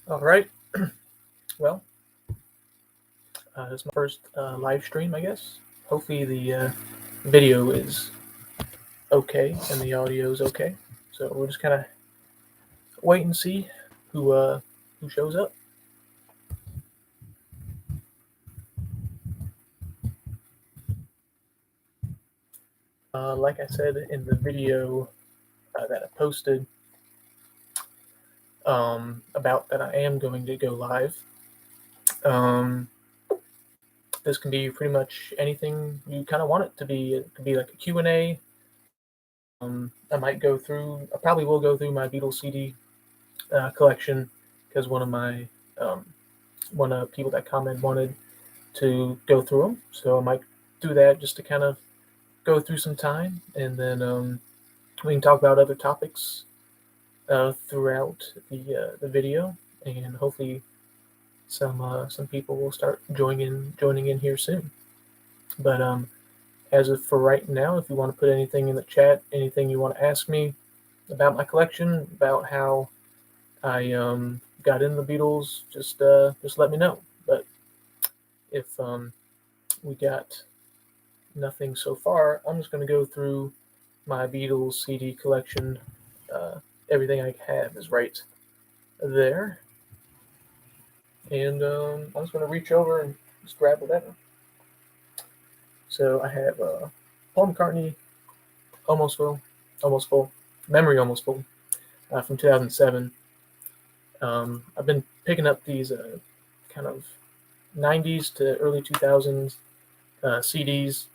All right. Well, this is my first live stream, I guess. Hopefully the video is okay and the audio is okay. So we'll just kind of wait and see who shows up. Like I said in the video that I posted about that, I am going to go live. Um, this can be pretty much anything you kind of want it to be. It could be like a Q&A. I probably will go through my Beatles CD collection because um, one of the people that commented wanted to go through them. So I might do that just to kind of go through some time, and then we can talk about other topics throughout the video, and hopefully some people will start joining in here soon. But as of for right now, if you want to put anything in the chat, anything you want to ask me about my collection, about how I got into the Beatles, just let me know. But if we got nothing so far, I'm just going to go through my Beatles CD collection. Uh, Everything I have is right there, and I'm just going to reach over and just grab whatever. So I have Paul McCartney, almost full, memory almost full, from 2007. I've been picking up these kind of 90s to early 2000s CDs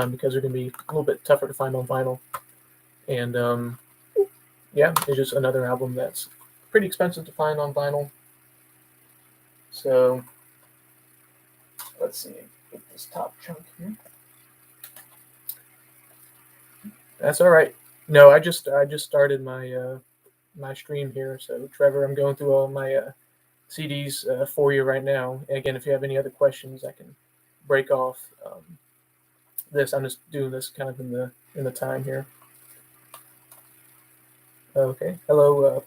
because they're going to be a little bit tougher to find on vinyl. And yeah, it's just another album that's pretty expensive to find on vinyl. So let's see, get this top chunk here. That's all right. No, I just started my stream here. So Trevor, I'm going through all my CDs for you right now. And again, if you have any other questions, I can break off this. I'm just doing this kind of in the time here. Okay. Hello,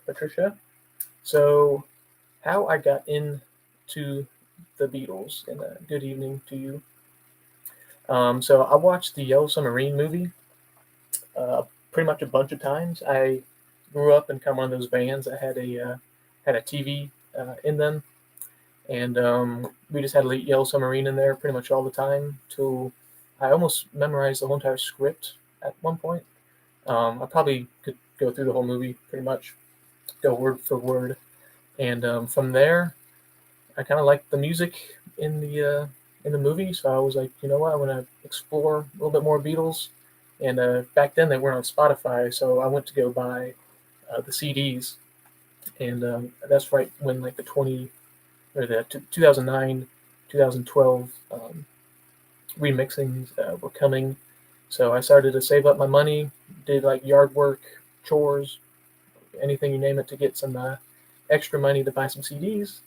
Patricia. So, how I got into the Beatles, and good evening to you. So I watched the Yellow Submarine movie pretty much a bunch of times. I grew up in kind of one of those vans that had a TV in them, and we just had a Yellow Submarine in there pretty much all the time. Till I almost memorized the whole entire script at one point. I probably could go through the whole movie pretty much, go word for word, and from there, I kind of liked the music in the movie. So I was like, you know what, I want to explore a little bit more Beatles. And back then they weren't on Spotify, so I went to go buy the CDs, and that's right when like the 2009, 2012 remixings were coming. So I started to save up my money, did like yard work, chores, anything you name it, to get some extra money to buy some CDs.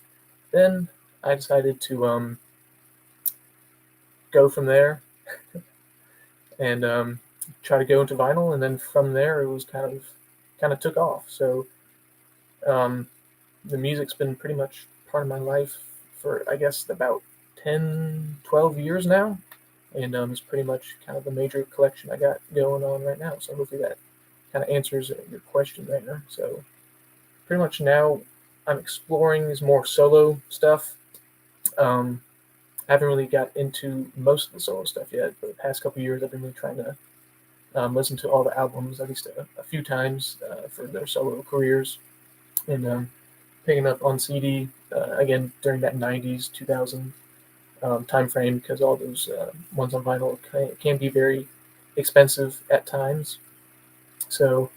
Then I decided to go from there and try to go into vinyl, and then from there it was kind of took off. So um, the music's been pretty much part of my life for, I guess, about 10, 12 years now, and it's pretty much kind of the major collection I got going on right now. So hopefully that kind of answers your question right now. So pretty much now I'm exploring these more solo stuff. Um, I haven't really got into most of the solo stuff yet, but the past couple of years I've been really trying to listen to all the albums at least a few times for their solo careers, and picking up on CD again during that 90s 2000 time frame, because all those ones on vinyl can be very expensive at times. So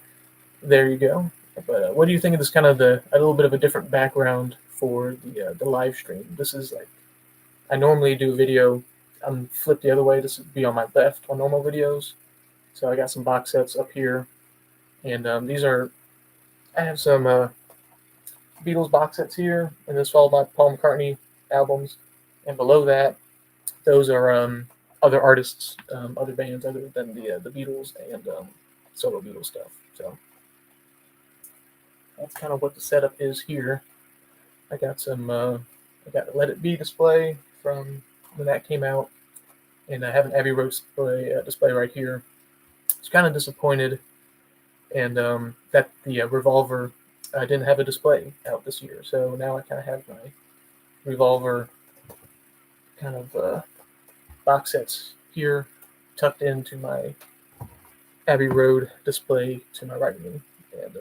there you go. But what do you think of this kind of a little bit of a different background for the live stream? This is like, I normally do a video. I'm flipped the other way. This would be on my left on normal videos. So I got some box sets up here, and I have some Beatles box sets here, and this all my Paul McCartney albums. And below that, those are other artists, other bands other than the Beatles, and solo Beatles stuff. So that's kind of what the setup is here. I got some, I got a Let It Be display from when that came out, and I have an Abbey Road display right here. I was kind of disappointed, and that the Revolver didn't have a display out this year. So now I kind of have my Revolver kind of box sets here tucked into my Abbey Road display to my right of me. And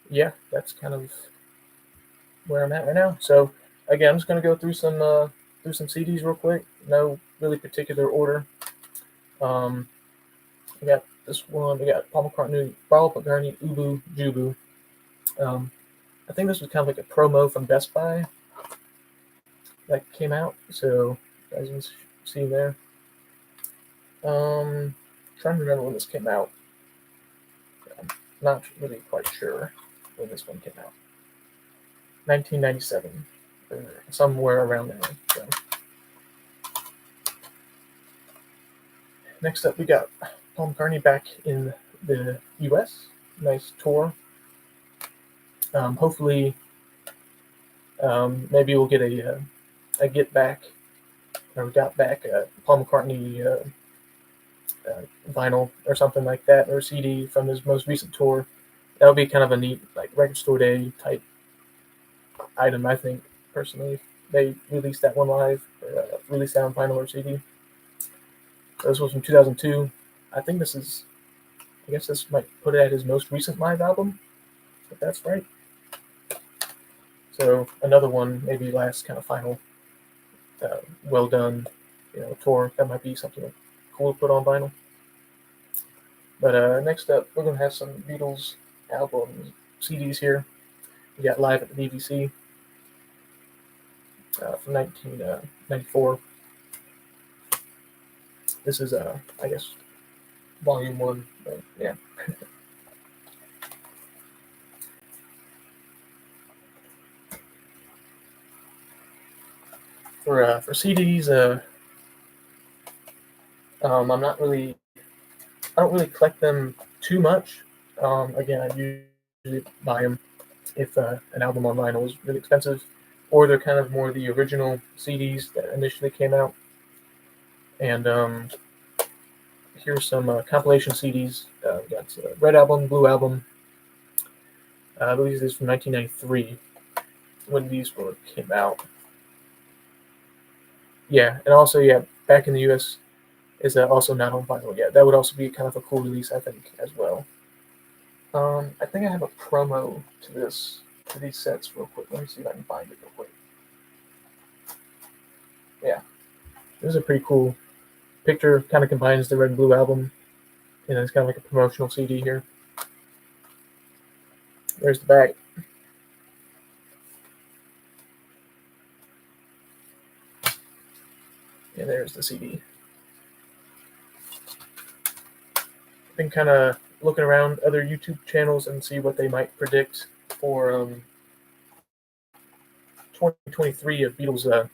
yeah, that's kind of where I'm at right now. So again, I'm just going to go through some CDs real quick. No really particular order. I got this one. We got Paul McCartney, Ubu Jubu. I think this was kind of like a promo from Best Buy that came out. So as you can see there. Trying to remember when this came out. I'm not really quite sure when this one came out. 1997, or somewhere around there. So. Next up, we got Paul McCartney back in the U.S. Nice tour. Hopefully, maybe we'll get a get back, or we got back Paul McCartney vinyl or something like that, or CD from his most recent tour. That would be kind of a neat, like, record store day type item, I think, personally. If they released that one live, or released that on vinyl or CD. So this was from 2002. I think this is, I guess this might put it at his most recent live album, if that's right. So another one, maybe last kind of final, well done, tour. That might be something cool to put on vinyl. But next up, we're gonna have some Beatles albums, CDs here. We got Live at the BBC from 1994. This is, I guess, volume 1. But yeah. For CDs, I'm not really. I don't really collect them too much. Again, I usually buy them if an album on vinyl is really expensive, or they're kind of more the original CDs that initially came out. And here's some compilation CDs. We got Red Album, Blue Album. I believe this is from 1993 when these came out. Yeah, and also, yeah, back in the US is also not on vinyl yet. That would also be kind of a cool release, I think, as well. I think I have a promo to these sets real quick. Let me see if I can find it real quick. Yeah, this is a pretty cool picture. Kind of combines the Red and Blue album, and it's kind of like a promotional CD here. There's the back. And there's the CD. I've been kind of looking around other YouTube channels and see what they might predict for 2023 of Beatles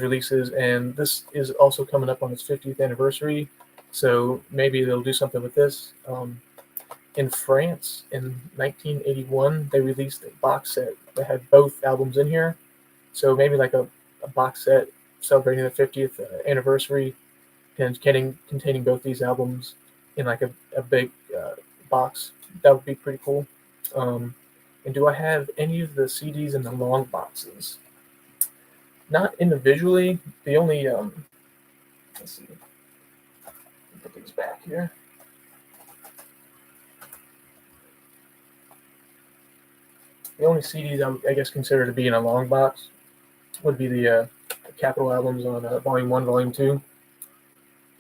releases, and this is also coming up on its 50th anniversary. So maybe they'll do something with this. In France, in 1981, they released a box set that had both albums in here. So maybe like a box set celebrating the 50th anniversary, and containing both these albums in like a big box. That would be pretty cool. And do I have any of the CDs in the long boxes? Not individually. The only let's see. Put these back here. The only CDs I would, I guess, consider to be in a long box would be the Capitol albums on Volume 1, Volume 2.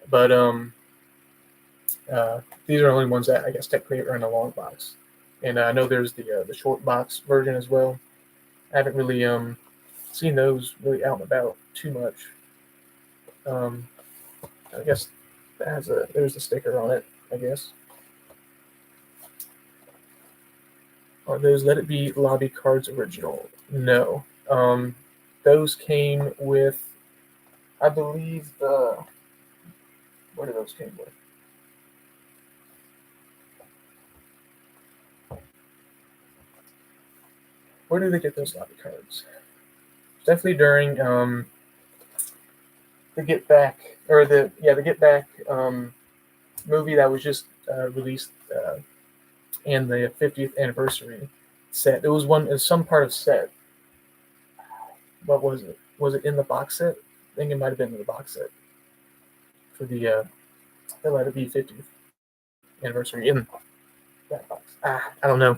But these are the only ones that I guess technically are in a long box. And I know there's the short box version as well. I haven't really seen those really out and about too much. I guess there's a sticker on it, I guess. Are those Let It Be lobby cards original? No. Those came with, I believe, where do those came with? Where do they get those lobby cards? Definitely during the Get Back or the Get Back movie that was just released and the 50th anniversary set. It was some part of set. What was it? Was it in the box set? I think it might have been in the box set for the Let It Be 50th anniversary in that box. I don't know.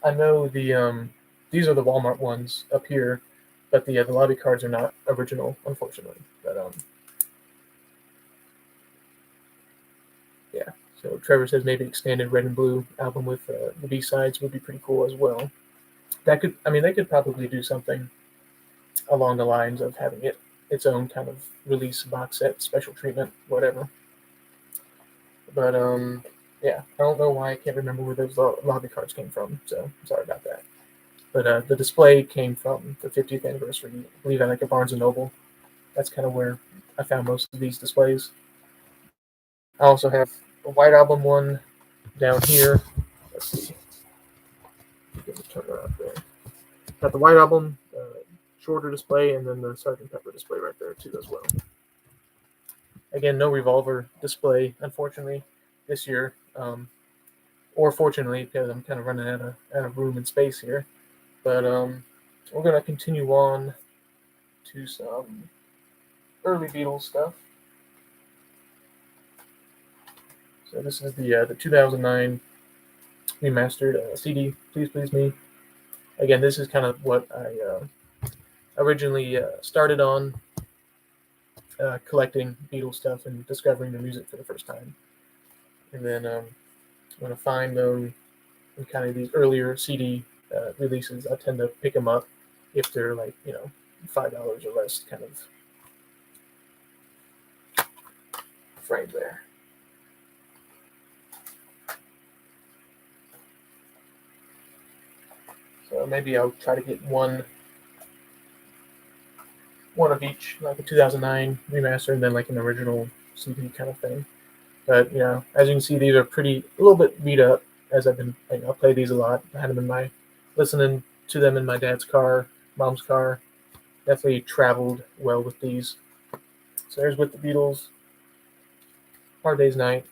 I know these are the Walmart ones up here, but the lobby cards are not original, unfortunately. But yeah. So Trevor says maybe expanded Red and Blue album with the B sides would be pretty cool as well. They could probably do something along the lines of having its own kind of release box set, special treatment, whatever. But yeah, I don't know why I can't remember where those lobby cards came from, so I'm sorry about that. But the display came from the 50th anniversary, I believe, at like a Barnes and Noble. That's kind of where I found most of these displays. I also have a White Album one down here. Let's see. Turn around there. Got the White Album shorter display, and then the Sgt. Pepper display right there too as well. Again, no Revolver display, unfortunately, this year. Or fortunately, because I'm kind of running out of room and space here. But we're going to continue on to some early Beatles stuff. So this is the 2009 remastered CD, Please Please Me. Again, this is kind of what I originally started on, collecting Beatles stuff and discovering the music for the first time. And then I'm going to find them in kind of these earlier CD releases. I tend to pick them up if they're like, $5 or less kind of frame there. So maybe I'll try to get one of each, like a 2009 remaster and then like an original CD kind of thing. But as you can see, these are a little bit beat up. As I play these a lot. I had them listening to them in my dad's car, mom's car. Definitely traveled well with these. So there's With the Beatles, Hard Day's Night.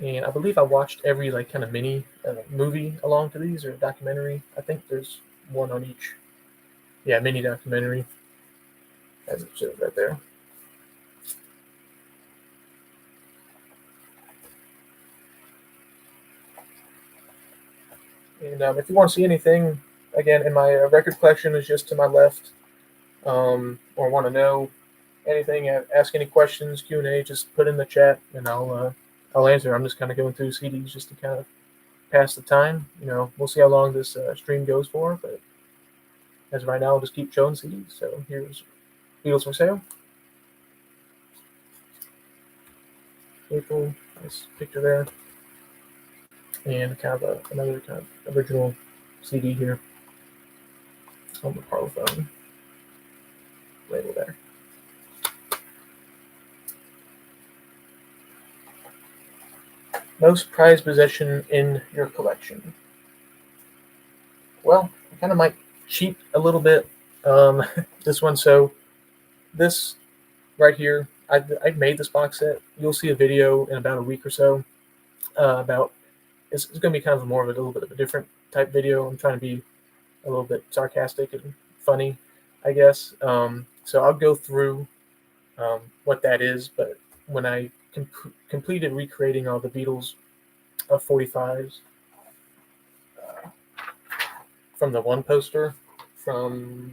And I believe I watched every kind of mini movie along to these, or documentary. I think there's one on each. Yeah, mini documentary, as it shows right there. And if you want to see anything, again, in my record collection is just to my left, or want to know anything, ask any questions, Q&A, just put in the chat, and I'll answer. I'm just kind of going through CDs just to kind of pass the time. We'll see how long this stream goes for, but as of right now, I'll just keep showing CDs. So here's Beatles for Sale. April, nice picture there. And kind of another kind of original CD here on the Parlophone label there. Most prized possession in your collection. Well, I kind of might cheat a little bit. This one, so this right here, I made this box set. You'll see a video in about a week or so about. It's going to be kind of more of a little bit of a different type video. I'm trying to be a little bit sarcastic and funny, I guess. So I'll go through what that is. But when I completed recreating all the Beatles 45s from the one poster from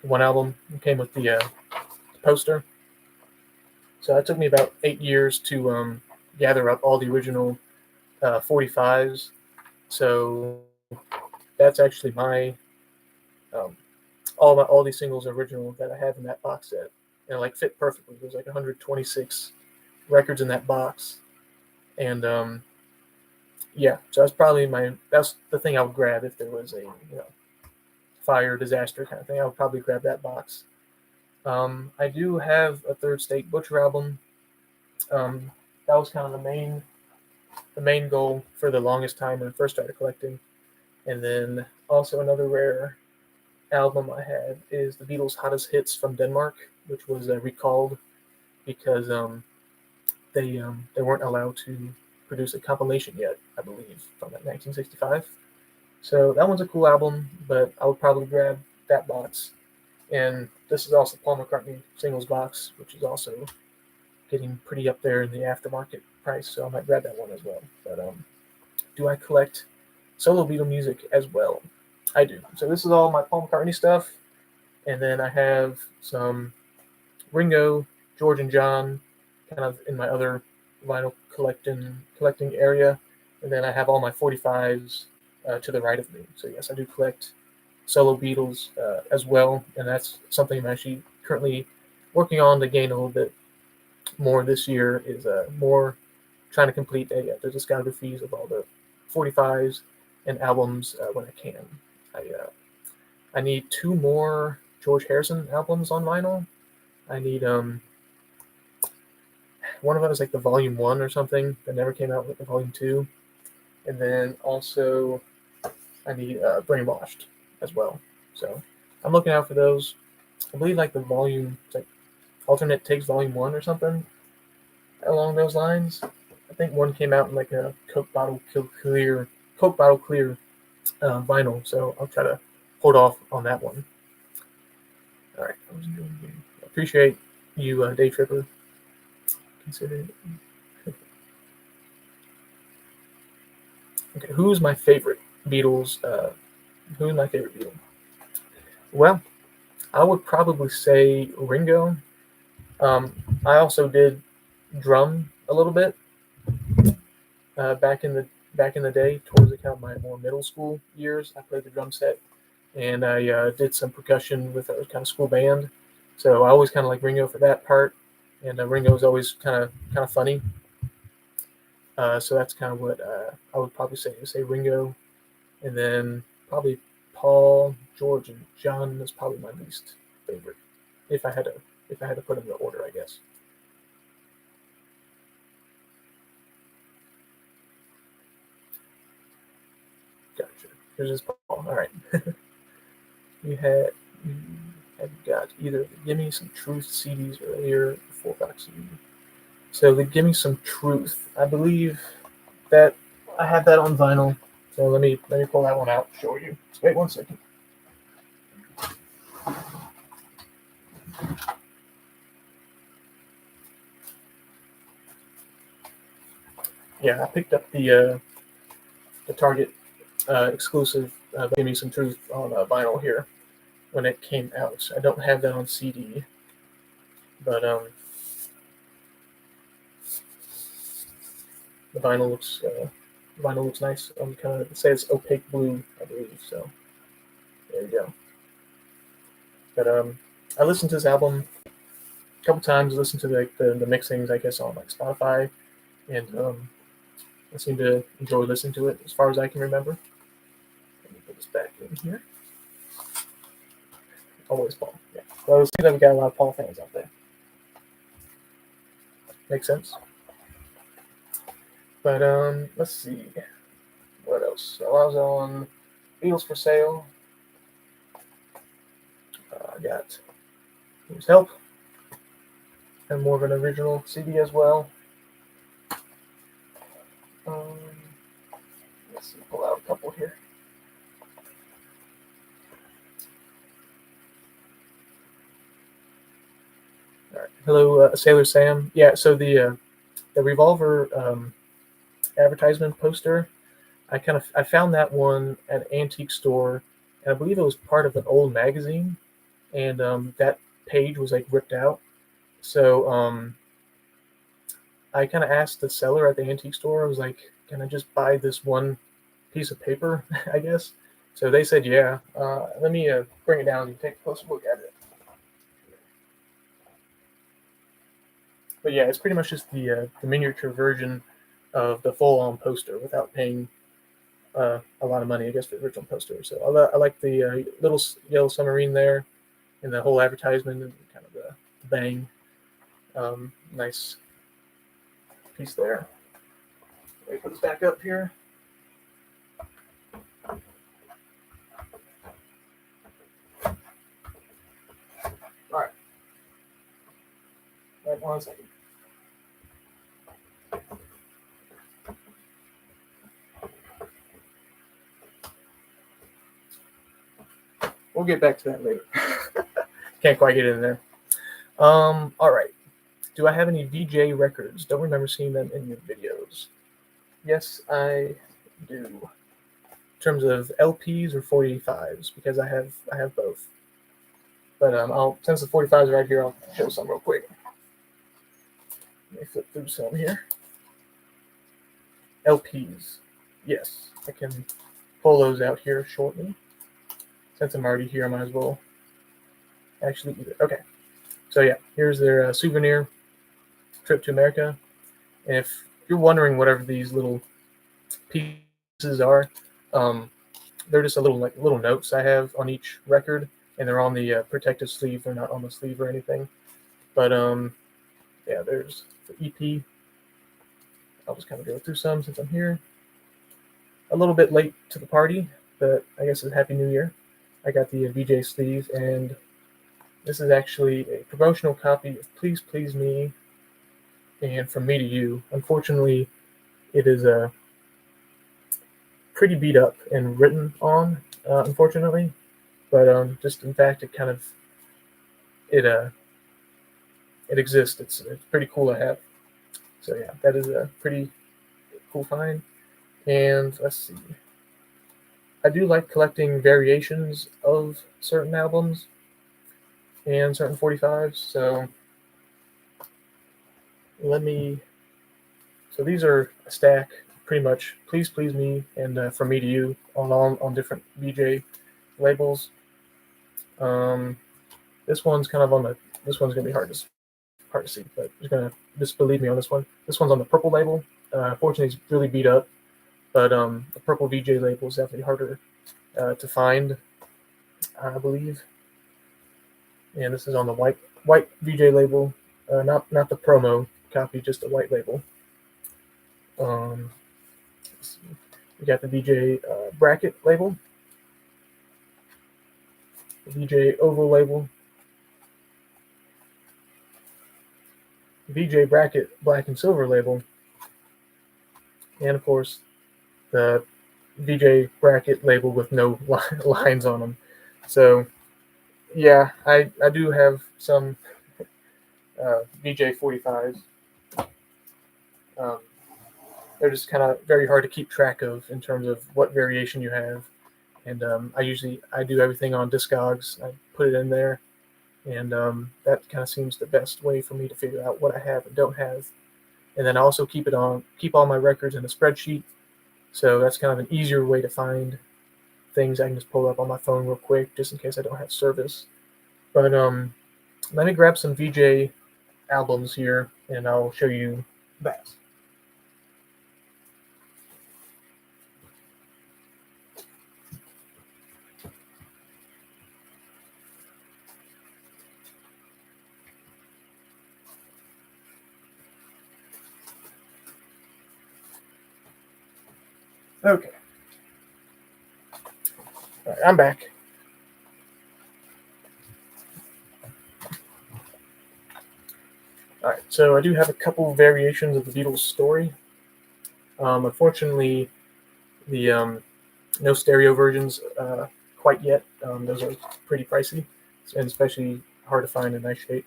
one album, it came with the poster. So it took me about 8 years to gather up all the original 45s. So that's actually my all these singles are original that I have in that box set, and fit perfectly. There's 126 records in that box, and yeah. So that's the thing I would grab if there was a fire disaster kind of thing. I would probably grab that box. I do have a Third State Butcher album That was kind of the main goal for the longest time when I first started collecting. And then also another rare album I had is the Beatles' Hottest Hits from Denmark, which was recalled because they weren't allowed to produce a compilation yet, I believe, from like 1965. So that one's a cool album, but I would probably grab that box. And this is also Paul McCartney singles box, which is also getting pretty up there in the aftermarket price, so I might grab that one as well. But do I collect solo Beatle music as well? I do. So this is all my Paul McCartney stuff, and then I have some Ringo, George, and John, kind of in my other vinyl collecting area, and then I have all my 45s to the right of me. So yes, I do collect solo Beatles as well, and that's something I'm actually currently working on to gain a little bit more this year. Is more trying to complete the discographies of all the 45s and albums when I can. I need two more George Harrison albums on vinyl. I need one of them is like the volume 1 or something that never came out with the volume 2, and then also I need Brainwashed as well. So I'm looking out for those. I believe like the volume, it's like Alternate Takes Volume 1 or something along those lines. I think one came out in like a Coke bottle clear vinyl, so I'll try to hold off on that one. All right, appreciate you, Day Tripper. Consider it. Okay, who's my favorite Beatles? Who's my favorite Beatle? Well, I would probably say Ringo. I also did drum a little bit back in the day, towards the kind of my more middle school years. I played the drum set, and I did some percussion with a kind of school band. So I always kind of like Ringo for that part, and Ringo was always kind of funny. So that's kind of what I would probably say Ringo, and then probably Paul, George, and John is probably my least favorite, if I had to put them in order, I guess. Gotcha. Here's his Paul. All right. you have got either the Gimme Some Truth CDs earlier, or 4-box CD. So the Gimme Some Truth, I believe that I have that on vinyl. So let me pull that one out and show you. Just wait 1 second. Yeah, I picked up the Target exclusive Give Me Some Truth on vinyl here when it came out. I don't have that on CD, but the vinyl looks nice. Kind of, it says opaque blue, I believe. So there you go. But I listened to this album a couple times. Listened to the mixings, I guess, on like Spotify, and I seem to enjoy listening to it as far as I can remember. Let me put this back in here. Always Paul. Yeah. Well, it seems like we got a lot of Paul fans out there. Makes sense. But let's see. What else? So I was on Beatles for Sale. I got Here's Help. And more of an original CD as well. Let's see, pull out a couple here. All right. Hello, Sailor Sam. Yeah, so the Revolver advertisement poster, I found that one at an antique store, and I believe it was part of an old magazine, and that page was like ripped out. So I kind of asked the seller at the antique store. I was like, "Can I just buy this one piece of paper?" I guess. So they said, "Yeah." Let me bring it down and take a closer look at it. But yeah, it's pretty much just the miniature version of the full-on poster without paying a lot of money, I guess, for the original poster. So I like the little yellow submarine there, and the whole advertisement and kind of the bang. Nice piece there. Let me put this back up here. All right. Right, 1 second. We'll get back to that later. Can't quite get in there. All right. Do I have any VJ records? Don't remember seeing them in your videos. Yes, I do. In terms of LPs or 45s, because I have both. But since the 45s are right here, I'll show some real quick. Let me flip through some here. LPs. Yes, I can pull those out here shortly. Since I'm already here, I might as well actually do it. Okay. So yeah, here's their souvenir trip to America. And if you're wondering whatever these little pieces are, they're just little notes I have on each record, and they're on the protective sleeve. They're not on the sleeve or anything. But yeah, there's the EP. I'll just kind of go through some since I'm here. A little bit late to the party, but I guess it's Happy New Year. I got the VJ sleeve, and this is actually a promotional copy of Please Please Me and From Me to You. Unfortunately, it is pretty beat up and written on, unfortunately. But just in fact, it kind of it exists. It's pretty cool to have. So yeah, that is a pretty cool find. And let's see. I do like collecting variations of certain albums and certain 45s. So so these are a stack, pretty much Please Please Me and From Me to You on different VJ labels. This one's kind of this one's gonna be hard to see, but just believe me on this one. This one's on the purple label. Fortunately, it's really beat up, but the purple VJ label is definitely harder to find, I believe. And this is on the white VJ label, not the promo copy, just the white label. Let's see. We got the VJ bracket label, the VJ oval label, VJ bracket black and silver label, and of course the VJ bracket label with no lines on them. So yeah, I do have some VJ 45s. They're just kind of very hard to keep track of in terms of what variation you have. And I do everything on Discogs. I put it in there, and that kind of seems the best way for me to figure out what I have and don't have. And then I also keep all my records in a spreadsheet. So that's kind of an easier way to find things I can just pull up on my phone real quick, just in case I don't have service. But let me grab some VJ albums here, and I'll show you that. Okay. All right, I'm back. All right, so I do have a couple variations of the Beatles story. Unfortunately, the no stereo versions quite yet. Those are pretty pricey, and especially hard to find in nice shape.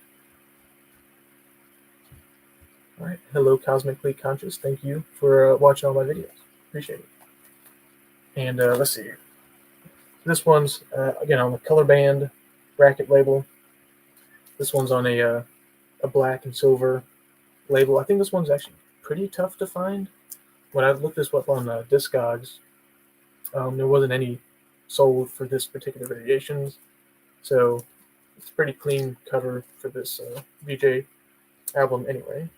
All right, hello, Cosmically Conscious. Thank you for watching all my videos. Appreciate it. And let's see. This one's again on the color band bracket label. This one's on a black and silver label. I think this one's actually pretty tough to find. When I looked this up on Discogs, there wasn't any sold for this particular variations. So it's a pretty clean cover for this VJ album anyway.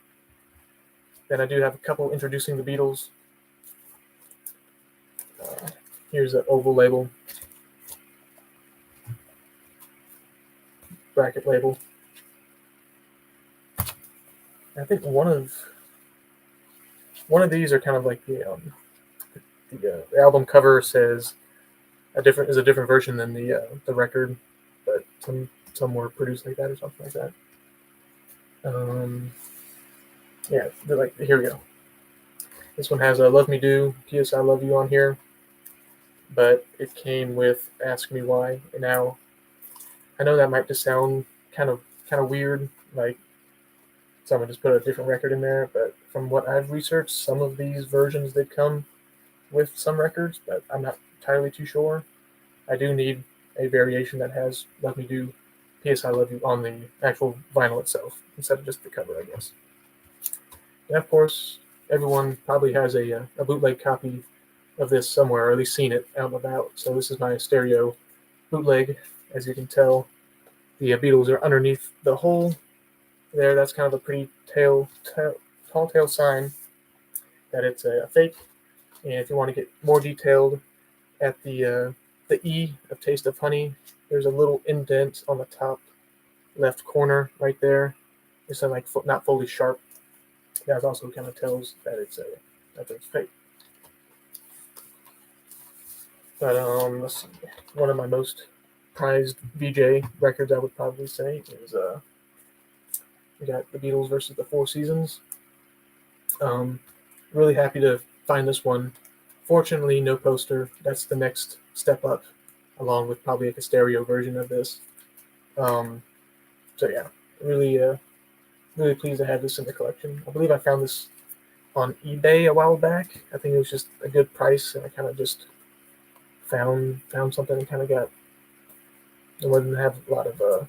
Then I do have a couple introducing the Beatles. Here's the oval label, bracket label. I think one of one of these are kind of like the album cover says a different version than the record, but some were produced like that or something like that. Yeah, like here we go. This one has a "Love Me Do," "P.S. I Love You" on here, but it came with "Ask Me Why." And now I know that might just sound kind of weird, like someone just put a different record in there. But from what I've researched, some of these versions did come with some records, but I'm not entirely too sure. I do need a variation that has "Let Me Do," "P.S. I Love You" on the actual vinyl itself instead of just the cover, I guess. And of course, everyone probably has a bootleg copy of this somewhere, or at least seen it out and about. So this is my stereo bootleg. As you can tell, the Beatles are underneath the hole there. That's kind of a pretty tall tale sign that it's a fake. And if you want to get more detailed, at the E of "Taste of Honey," there's a little indent on the top left corner right there. It's like not fully sharp. That also kind of tells that it's fake. But let's see. One of my most prized VJ records, I would probably say, is we got the Beatles versus the Four Seasons. Um, really happy to find this one. Fortunately, no poster. That's the next step up, along with probably like a stereo version of this. Um, so yeah, really, really pleased to have this in the collection. I believe I found this on eBay a while back. I think it was just a good price, and I kind of just found something and kind of got. It wouldn't have a lot of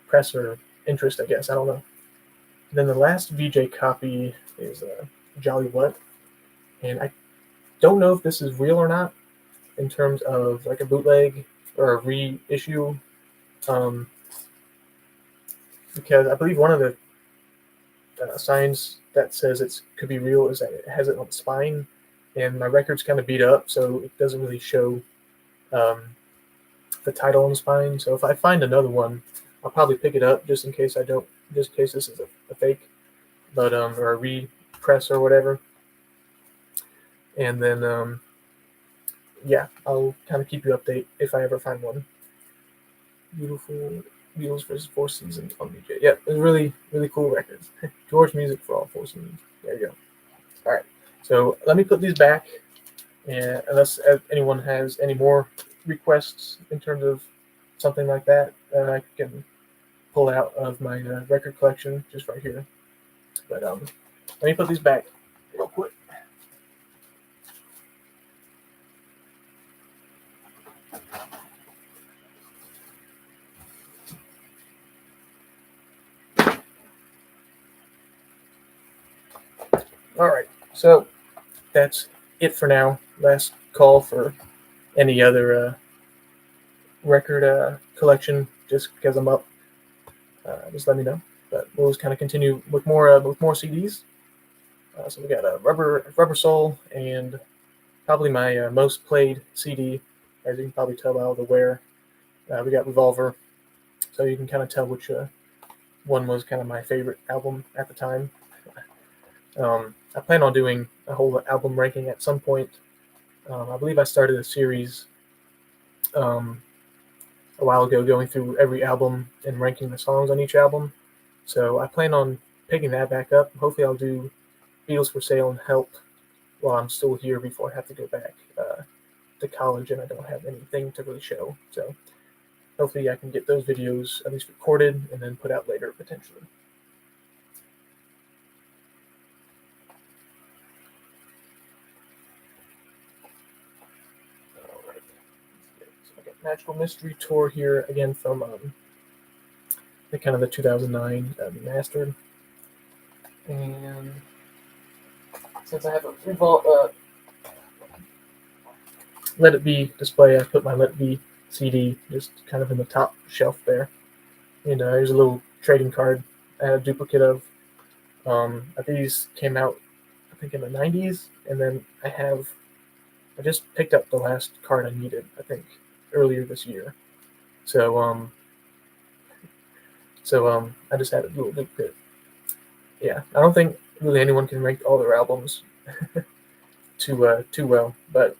press or interest, I guess. I don't know. And then the last VJ copy is Jolly What, and I don't know if this is real or not in terms of like a bootleg or a reissue, um, because I believe one of the signs that says it could be real is that it has it on the spine, and my record's kind of beat up, so it doesn't really show um, the title on the spine. So if I find another one, I'll probably pick it up just in case I don't, just in case this is a fake, but or a repress or whatever. And then yeah, I'll kind of keep you update if I ever find one. Beautiful Beatles versus Four Seasons on VJ. Yeah, it's really really cool record. George music for all four seasons. There you go. All right, so let me put these back, and unless anyone has any more requests in terms of something like that, I can pull out of my record collection just right here. But let me put these back real quick. All right, so that's it for now. Last call for any other record collection. Just because I'm up, just let me know. But we'll just kind of continue with more CDs. So we got a Rubber Soul, and probably my most played CD, as you can probably tell by all the wear. We got Revolver, so you can kind of tell which one was kind of my favorite album at the time. I plan on doing a whole album ranking at some point. I believe I started a series um, a while ago, going through every album and ranking the songs on each album. So I plan on picking that back up. Hopefully, I'll do Beatles for Sale and Help while I'm still here before I have to go back to college and I don't have anything to really show. So hopefully, I can get those videos at least recorded and then put out later potentially. Magical Mystery Tour here again from the kind of the 2009 remastered. And since I have a Let It Be display, I put my Let It Be CD just kind of in the top shelf there. And there's a little trading card I had a duplicate of. These came out, I think, in the 90s, and then I just picked up the last card I needed, I think, earlier this year. So I just had a little bit. Yeah, I don't think really anyone can rank all their albums too well, but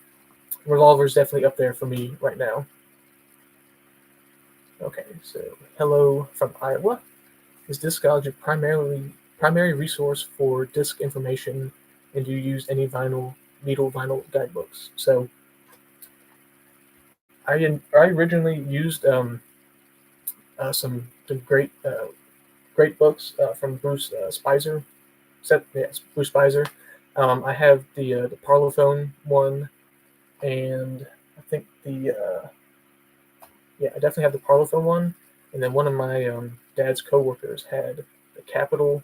Revolver's definitely up there for me right now. Okay, so hello from Iowa. Is Discology primary resource for disc information, and do you use any vinyl guidebooks? So I originally used some great books from Bruce Spicer. Yes, Bruce Spicer. I have the Parlophone one, and I think I definitely have the Parlophone one, and then one of my dad's coworkers had the Capital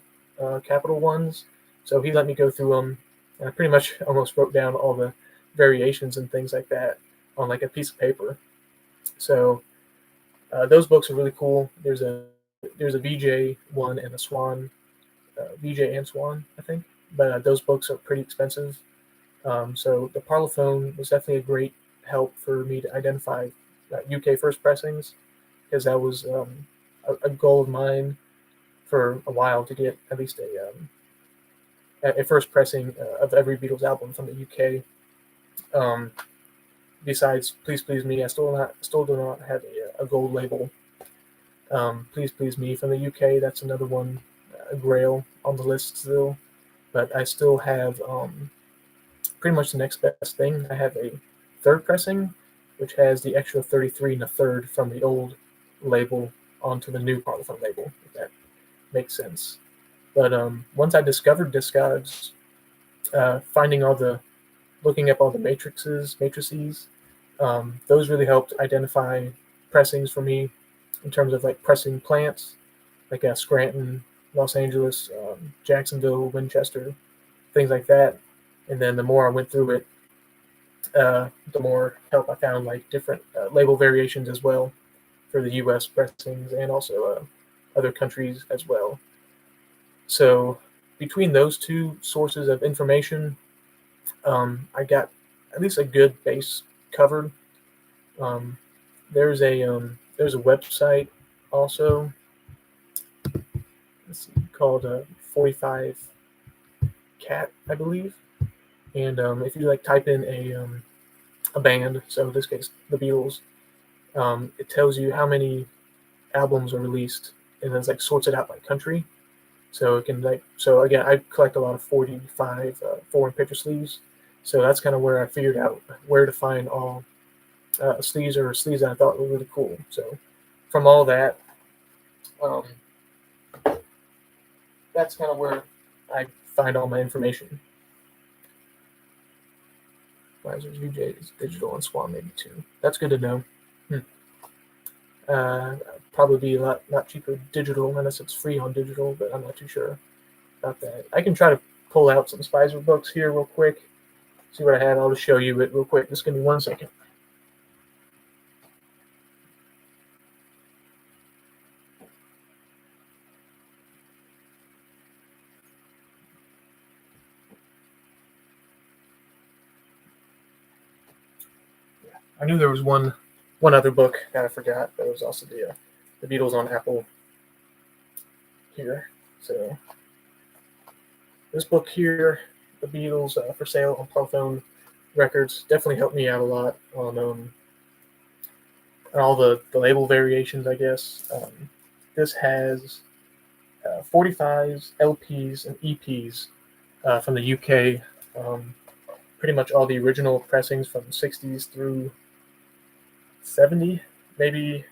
ones, so he let me go through them. And I pretty much almost wrote down all the variations and things like that on like a piece of paper. So those books are really cool. There's a VJ one and a Swan, VJ and Swan, I think. But those books are pretty expensive. So the Parlophone was definitely a great help for me to identify UK first pressings, because that was a goal of mine for a while to get at least a first pressing of every Beatles album from the UK. Besides Please Please Me, I still do not have a gold label. Please Please Me from the UK, that's another one, a grail on the list still. But I still have pretty much the next best thing. I have a third pressing, which has the extra 33 and a third from the old label onto the new Parlophone label, if that makes sense. But once I discovered Discogs, looking up all the matrices, those really helped identify pressings for me in terms of like pressing plants, like Scranton, Los Angeles, Jacksonville, Winchester, things like that. And then the more I went through it, the more help I found, like different label variations as well for the U.S. pressings and also other countries as well. So between those two sources of information, I got at least a good base covered. Um, there's a website also, let's see, called 45 Cat, I believe. And if you like type in a band, so in this case the Beatles, it tells you how many albums are released, and then it's like sorts it out by country. So it can so again, I collect a lot of 45 foreign picture sleeves. So that's kind of where I figured out where to find all sleeves that I thought were really cool. So from all that, um, that's kind of where I find all my information. Visors, VJs, digital, and Swan maybe too. That's good to know. Probably be a lot cheaper digital, unless it's free on digital, but I'm not too sure about that. I can try to pull out some Spicer books here real quick. See what I have. I'll just show you it real quick. Just give me 1 second. I knew there was one other book that I forgot, but it was also the Beatles on Apple here. So this book here, the Beatles for sale on Parlophone Records, definitely helped me out a lot on all the label variations, I guess. This has 45s, LPs, and EPs from the UK. Pretty much all the original pressings from the 60s through 70, maybe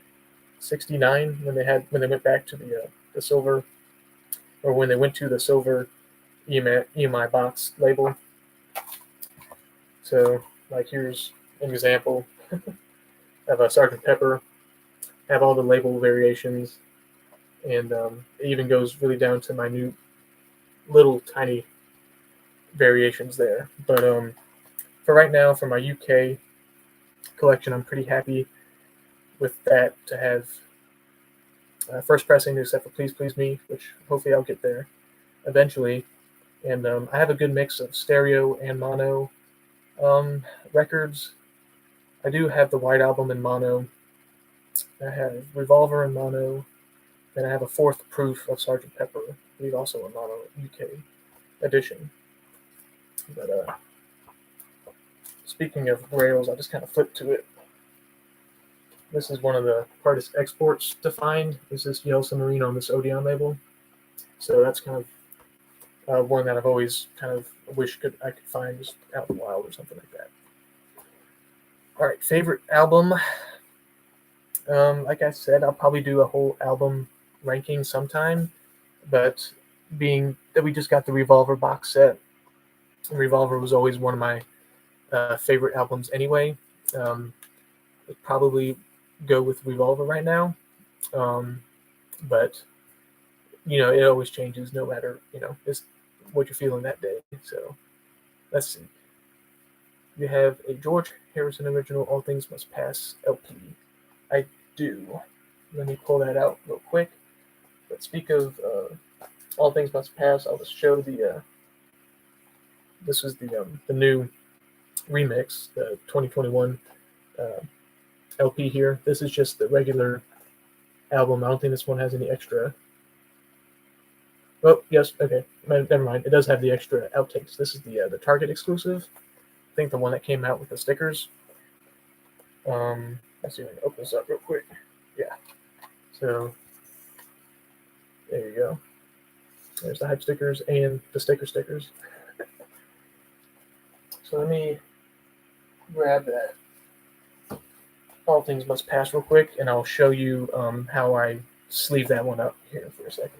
69 when they went back to the silver, or when they went to the silver EMI box label. So like here's an example of a Sgt. Pepper. Have all the label variations, and it even goes really down to minute little tiny variations there. But for right now, for my UK collection, I'm pretty happy with that, to have first pressing, except for Please Please Me, which hopefully I'll get there eventually. And I have a good mix of stereo and mono records. I do have the White Album in mono. I have Revolver in mono. Then I have a fourth proof of Sgt. Pepper, I believe also in mono UK. edition. But speaking of Grails, I just kind of flipped to it. This is one of the hardest exports to find, is this Yellow Submarine on this Odeon label. So that's kind of one that I've always kind of wished I could find just out in the wild or something like that. All right, favorite album. Like I said, I'll probably do a whole album ranking sometime, but being that we just got the Revolver box set, Revolver was always one of my favorite albums anyway. I'd probably go with Revolver right now, but it always changes no matter it's what you're feeling that day. So let's see. You have a George Harrison original All Things Must Pass LP. I do. Let me pull that out real quick. But speak of All Things Must Pass, I'll just show the. This is the new remix, the 2021 LP here. This is just the regular album. I don't think this one has any extra. Oh, yes, okay. Never mind. It does have the extra outtakes. This is the Target exclusive. I think the one that came out with the stickers. Let's see if I can open this up real quick. Yeah. So there you go. There's the hype stickers and the stickers. So let me grab that All Things Must Pass real quick, and I'll show you how I sleeve that one up here for a second.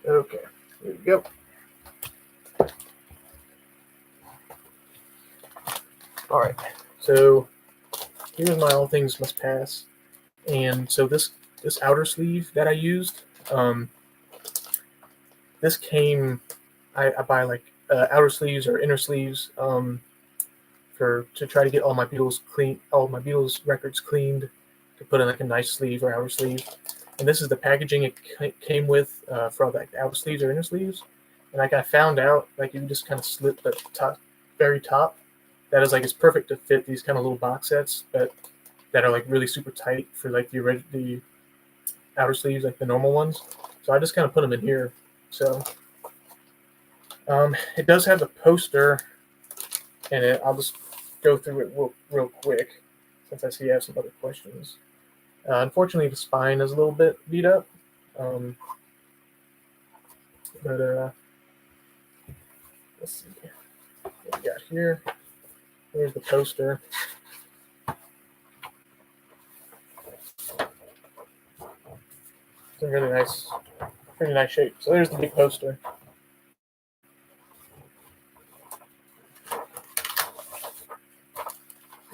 Okay, here we go. All right, so here's my All Things Must Pass, and so this outer sleeve that I used, this came. I buy like outer sleeves or inner sleeves to try to get all my Beatles records cleaned, to put in like a nice sleeve or outer sleeve. And this is the packaging it came with for like the outer sleeves or inner sleeves. And like I found out, like you can just kind of slip the very top. That is like it's perfect to fit these kind of little box sets that are like really super tight for like the outer sleeves, like the normal ones. So I just kind of put them in here. So it does have the poster, and I'll just go through it real quick since I see you have some other questions. Unfortunately, the spine is a little bit beat up, but let's see what we got here. Here's the poster. It's in pretty nice shape. So there's the big poster.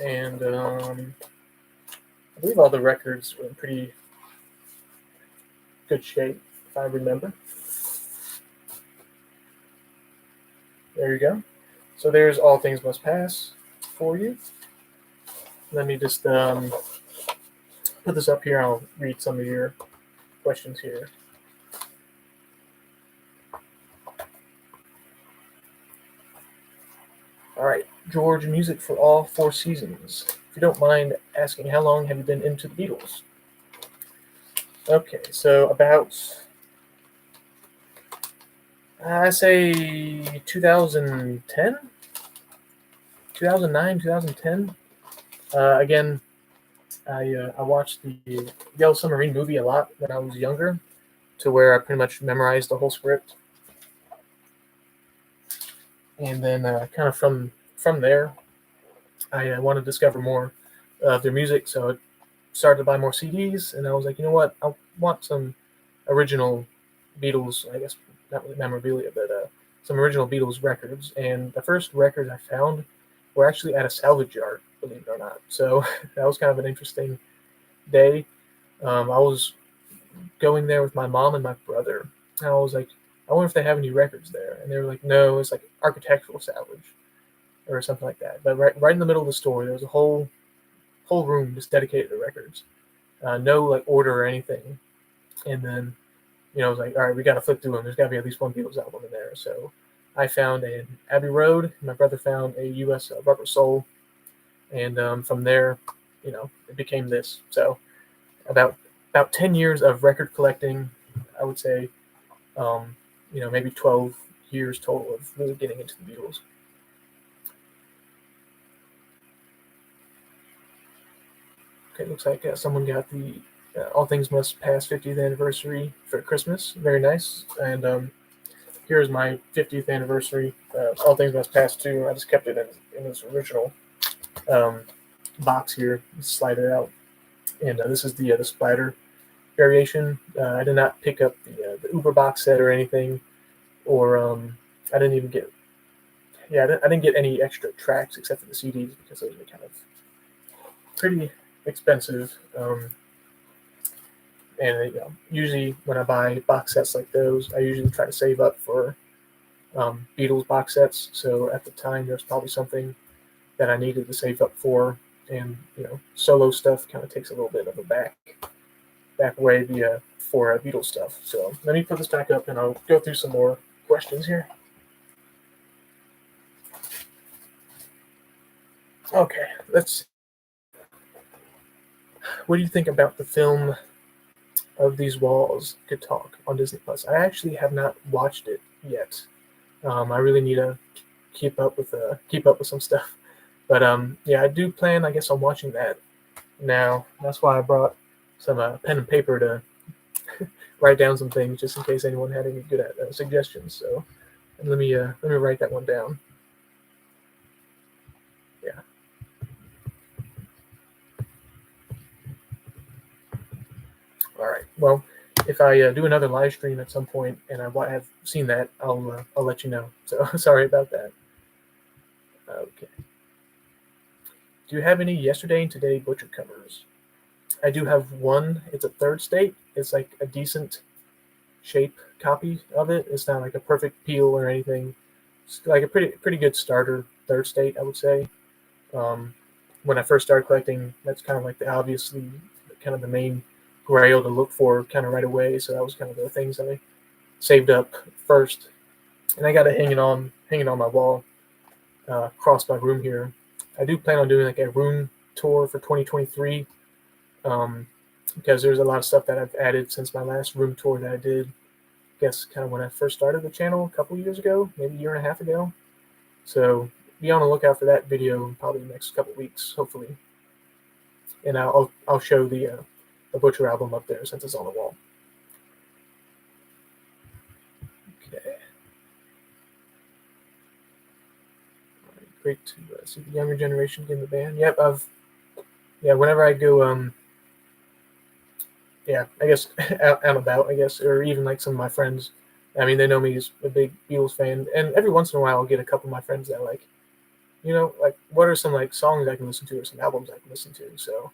And I believe all the records were in pretty good shape, if I remember. There you go. So there's All Things Must Pass for you. Let me just put this up here. I'll read some of your questions here. All right, George, music for all 4 seasons. If you don't mind asking, how long have you been into the Beatles? Okay, so about, I say 2010, 2009, 2010. Again, I watched the Yellow Submarine movie a lot when I was younger, to where I pretty much memorized the whole script. And then kind of from there, I want to discover more of their music. So I started to buy more CDs, and I was like, you know what? I want some original Beatles, I guess not really memorabilia, but some original Beatles records. And the first records I found were actually at a salvage yard, believe it or not. So that was kind of an interesting day. I was going there with my mom and my brother, and I was like, I wonder if they have any records there. And they were like, no, it's like architectural salvage or something like that. But right in the middle of the store, there was a whole room just dedicated to records. No like order or anything. And then I was like, all right, we got to flip through them. There's got to be at least one Beatles album in there. So I found an Abbey Road. My brother found a U.S. Rubber Soul, and from there, it became this. So about 10 years of record collecting, I would say, maybe 12 years total of really getting into the Beatles. Okay, looks like someone got the All Things Must Pass 50th anniversary for Christmas. Very nice. And here's my 50th anniversary. All Things Must Pass 2. I just kept it in its original um, box here. Slide it out. And this is the Spider variation. I did not pick up the Uber box set or anything, or I didn't even get. Yeah, I didn't get any extra tracks except for the CDs because those were kind of pretty expensive. And usually when I buy box sets like those, I usually try to save up for Beatles box sets. So at the time, there's probably something that I needed to save up for, and solo stuff kind of takes a little bit of a back way for Beatles stuff. So let me put this back up, and I'll go through some more questions here. Okay, let's see. What do you think about the film Of These Walls Could Talk on Disney Plus? I actually have not watched it yet. I really need to keep up with some stuff. But yeah, I do plan, I guess, on watching that now. That's why I brought some pen and paper to write down some things, just in case anyone had any good suggestions. So let me write that one down. Yeah. All right. Well, if I do another live stream at some point and I have seen that, I'll let you know. So sorry about that. Okay. Do you have any Yesterday and Today Butcher covers? I do have one. It's a third state. It's like a decent shape copy of it. It's not like a perfect peel or anything. It's like a pretty good starter third state, I would say. When I first started collecting, that's kind of like obviously kind of the main grail to look for kind of right away. So that was kind of the things that I saved up first, and I got it hanging on my wall across my room here. I do plan on doing like a room tour for 2023 because there's a lot of stuff that I've added since my last room tour that I did. I guess kind of when I first started the channel a couple years ago, maybe a year and a half ago. So be on the lookout for that video in probably the next couple weeks, hopefully. And I'll show the Butcher album up there since it's on the wall. Okay. Great to see the younger generation in the band. Yep, whenever I go, I guess out and about, I guess, or even like some of my friends, I mean, they know me as a big Beatles fan, and every once in a while I'll get a couple of my friends that like, like what are some like songs I can listen to or some albums I can listen to. So,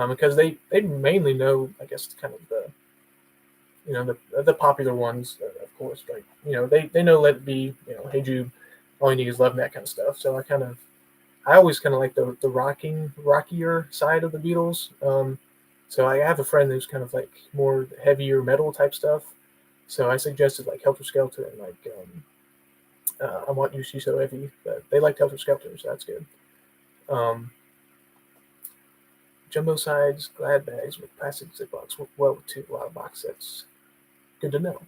because they mainly know, I guess, kind of the popular ones, of course, like, they know Let It Be, Hey Jude, All You Need Is Love, and that kind of stuff. So I always kind of like the rockier side of the Beatles. So I have a friend who's kind of like more heavier metal type stuff. So I suggested like Helter Skelter and like I Want You to See So Heavy, but they liked Helter Skelter, so that's good. Jumbo sides, glad bags with plastic ziplocs work well with a lot of box sets. Good to know.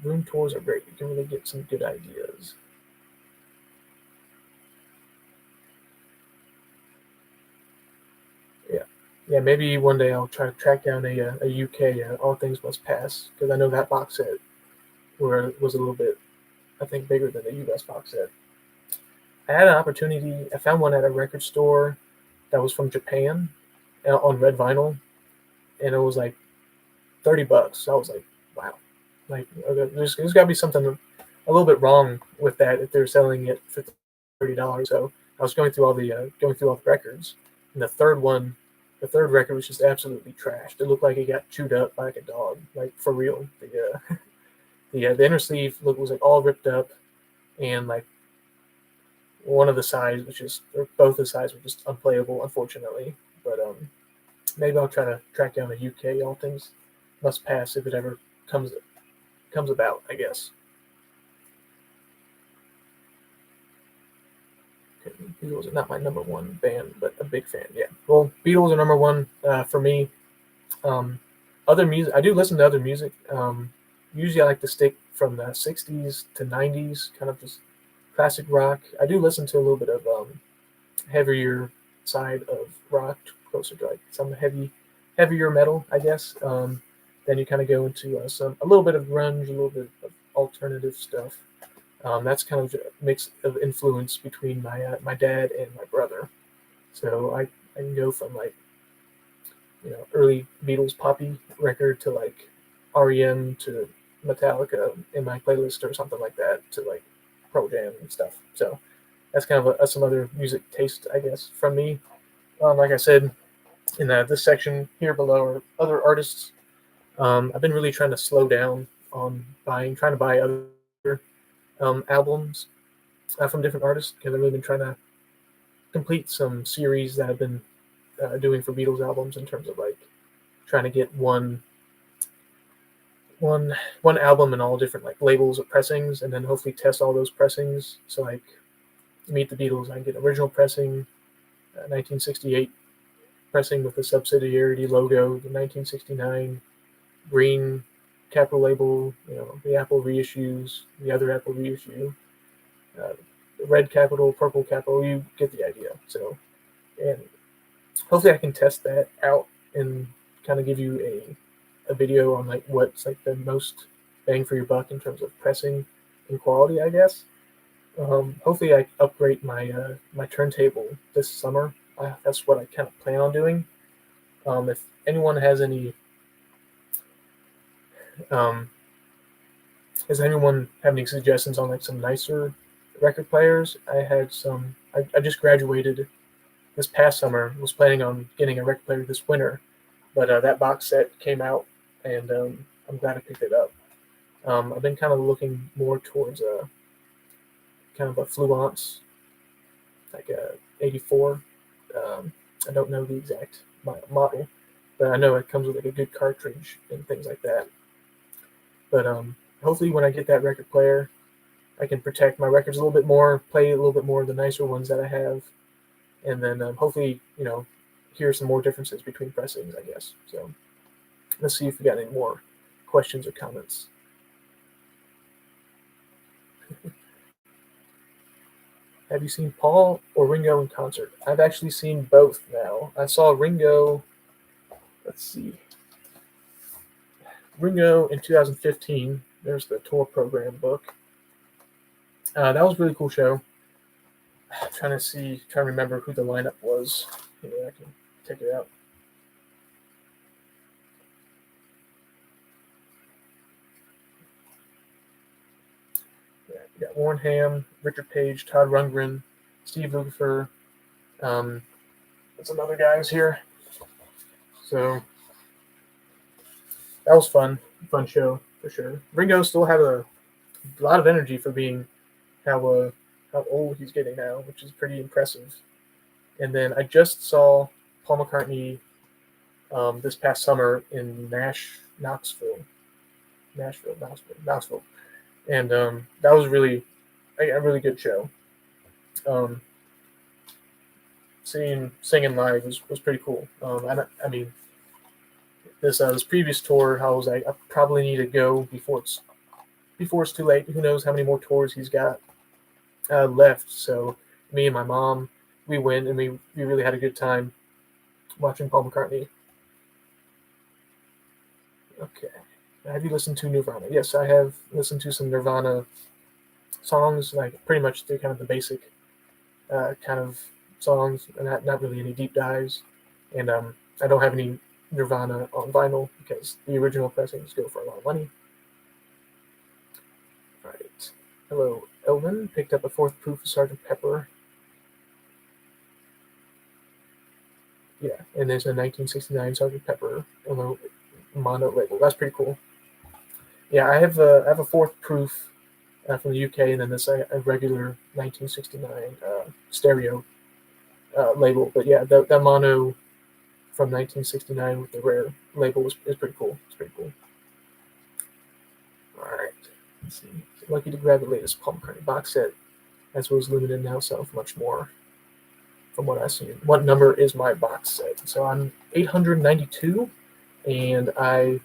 Room tours are great. You can really get some good ideas. Yeah, maybe one day I'll try to track down a UK All Things Must Pass, because I know that box set was a little bit, I think, bigger than the US box set. I had an opportunity. I found one at a record store that was from Japan on red vinyl, and it was like $30. I was like, wow, like there's got to be something a little bit wrong with that if they're selling it for $30. So I was going through all the records, and the third record was just absolutely trashed. It looked like it got chewed up by like a dog, like for real. The inner sleeve was like all ripped up, and like one of the sides was just, or both the sides were just unplayable, unfortunately. But Maybe I'll try to track down a UK All Things Must Pass if it ever comes about, I guess. Okay, Beatles are not my number one band, but a big fan. Yeah. Well, Beatles are number one for me. Um, Other music, I do listen to other music. Usually, I like to stick from the '60s to '90s, kind of just classic rock. I do listen to a little bit of heavier side of rock, closer to like some heavier metal, I guess. Then you kind of go into a little bit of grunge, a little bit of alternative stuff. That's kind of a mix of influence between my dad and my brother. So I can go from like early Beatles poppy record to like REM to Metallica in my playlist or something like that to like Pearl Jam and stuff. So that's kind of some other music taste, I guess, from me. Like I said, in this section here below are other artists. I've been really trying to slow down on trying to buy other albums from different artists because I've really been trying to complete some series that I've been doing for Beatles albums in terms of like trying to get one album in all different like labels of pressings, and then hopefully test all those pressings. So like Meet the Beatles, I can get original pressing, 1968 pressing with the subsidiarity logo, the 1969 green capital label, the Apple reissues, the other Apple reissue, the red capital, purple capital. You get the idea. So, and hopefully I can test that out and kind of give you a video on like what's like the most bang for your buck in terms of pressing and quality, I guess. Hopefully I upgrade my turntable this summer. That's what I kind of plan on doing. If anyone has any, does anyone have any suggestions on like some nicer record players? I had some. I just graduated this past summer. Was planning on getting a record player this winter, but that box set came out, and I'm glad I picked it up. I've been kind of looking more towards a kind of a Fluence, like a '84. I don't know the exact model, but I know it comes with like a good cartridge and things like that. But hopefully, when I get that record player, I can protect my records a little bit more, play a little bit more of the nicer ones that I have, and then hopefully, hear some more differences between pressings, I guess. So let's see if we got any more questions or comments. Have you seen Paul or Ringo in concert? I've actually seen both now. I saw Ringo, let's see, Ringo in 2015. There's the tour program book. That was a really cool show. I'm trying to remember who the lineup was. Maybe I can take it out. Yeah, we got Warren Ham, Richard Page, Todd Rundgren, Steve Lukather. Some other guys here. So that was fun show for sure. Ringo still had a lot of energy for being how old he's getting now, which is pretty impressive. And then I just saw Paul McCartney this past summer in Knoxville, and that was really a really good show. Singing live was pretty cool. I mean, this previous tour, I was like, I probably need to go before it's too late. Who knows how many more tours he's got left? So me and my mom, we went and we really had a good time watching Paul McCartney. Okay. Have you listened to Nirvana? Yes, I have listened to some Nirvana songs, like pretty much the kind of the basic kind of songs, and not really any deep dives. And I don't have any Nirvana on vinyl because the original pressings go for a lot of money. All right. Hello, Elvin. Picked up a fourth proof of Sgt. Pepper. Yeah, and there's a 1969 Sgt. Pepper mono label. That's pretty cool. Yeah, I have a fourth proof from the UK, and then this a regular 1969 stereo label. But yeah, the mono from 1969 with the Rare label is pretty cool. It's pretty cool. All right, let's see. Lucky to grab the latest Paul McCartney box set. As was limited now, selling for much more from what I've seen. What number is my box set? So I'm 892, and I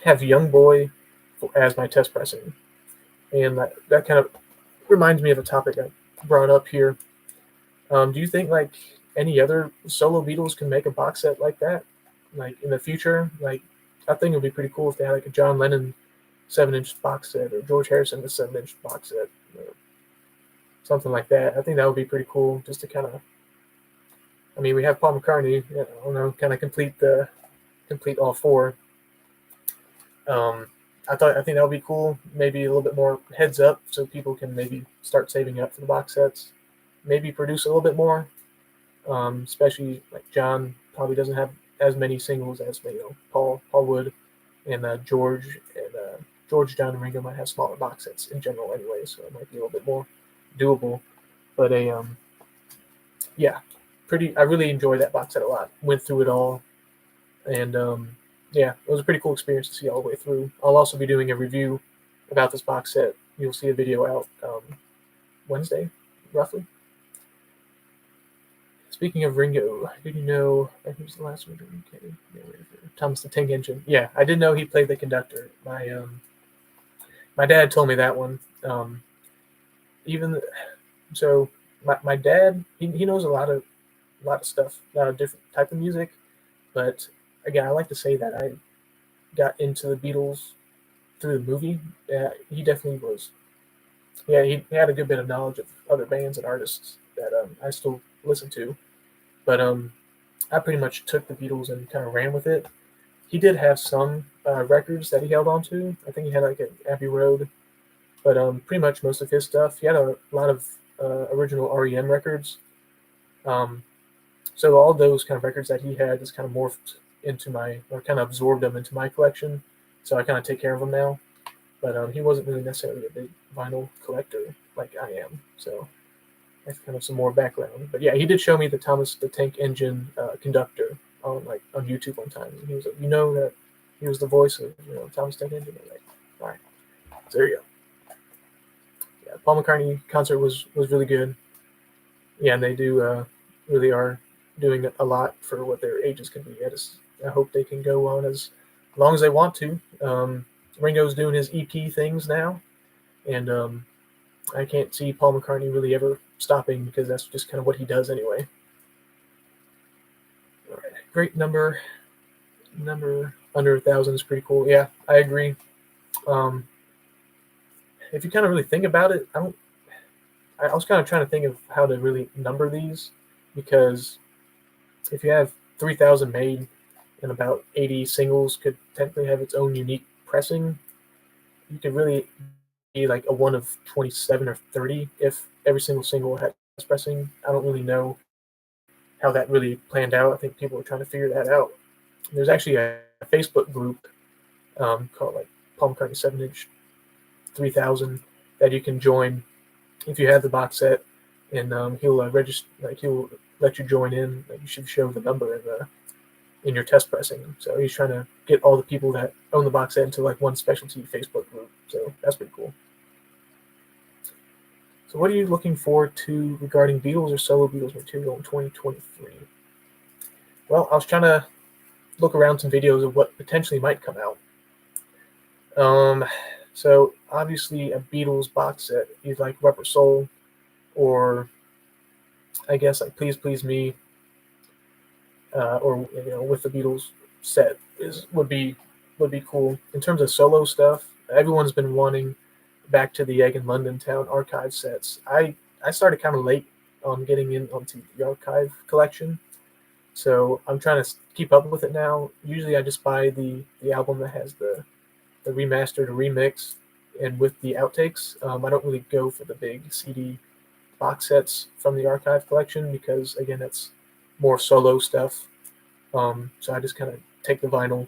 have Young Boy as my test pressing. And that kind of reminds me of a topic I brought up here. Do you think like any other solo Beatles can make a box set like that, like in the future? Like, I think it would be pretty cool if they had like a John Lennon 7-inch box set, or George Harrison a 7-inch box set, or something like that. I think that would be pretty cool, just to kind of. I mean, we have Paul McCartney, kind of complete all four. I think that would be cool. Maybe a little bit more heads up, so people can maybe start saving up for the box sets. Maybe produce a little bit more. Especially like John probably doesn't have as many singles as Paul would, and George, John, and Ringo might have smaller box sets in general anyway, so it might be a little bit more doable. But yeah, I really enjoyed that box set a lot. Went through it all, and yeah, it was a pretty cool experience to see all the way through. I'll also be doing a review about this box set. You'll see a video out Wednesday, roughly. Speaking of Ringo, did you know that he was the last one in the UK? Thomas the Tank Engine. Yeah, I did know he played the conductor. My dad told me that one. My dad he knows a lot of stuff, a lot of different type of music, but again, I like to say that I got into the Beatles through the movie. He definitely was. Yeah, he had a good bit of knowledge of other bands and artists that I still listen to. But I pretty much took the Beatles and kind of ran with it. He did have some records that he held on to. I think he had like an Abbey Road, but pretty much most of his stuff. He had a lot of original REM records. So all those kind of records that he had just kind of morphed into or kind of absorbed them into my collection. So I kind of take care of them now. But he wasn't really necessarily a big vinyl collector like I am. So that's kind of some more background. But yeah, he did show me the Thomas the Tank Engine conductor on YouTube one time. And he was like, that he was the voice of Thomas Tank Engine. I'm like, all right, so there you go. Yeah, Paul McCartney concert was really good. Yeah, and they do really are doing a lot for what their ages can be. I hope they can go on as long as they want to. Ringo's doing his EP things now, and I can't see Paul McCartney really ever stopping, because that's just kind of what he does anyway. All right, great number under 1,000 is pretty cool. Yeah, I agree. If you kind of really think about it, I was kind of trying to think of how to really number these, because if you have 3,000 made and about 80 singles could technically have its own unique pressing, you could really be like a 1 of 27 or 30 if every single had pressing. I don't really know how that really planned out. I think people are trying to figure that out. There's actually a Facebook group called like Paul McCartney 7-inch 3,000 that you can join if you have the box set, and he'll register. He'll let you join in. You should show the number in your test pressing. So he's trying to get all the people that own the box set into like one specialty Facebook group. So that's pretty cool. So what are you looking forward to regarding Beatles or solo Beatles material in 2023? Well, I was trying to look around some videos of what potentially might come out. So obviously a Beatles box set, either like Rubber Soul, or I guess like Please Please Me, or with the Beatles set would be cool. In terms of solo stuff, everyone's been wanting Back to the Egg in London Town archive sets. I started kind of late on getting onto the archive collection, so I'm trying to keep up with it now. Usually I just buy the album that has the remastered or remix and with the outtakes. I don't really go for the big CD box sets from the archive collection, because again, that's more solo stuff. So I just kind of take the vinyl,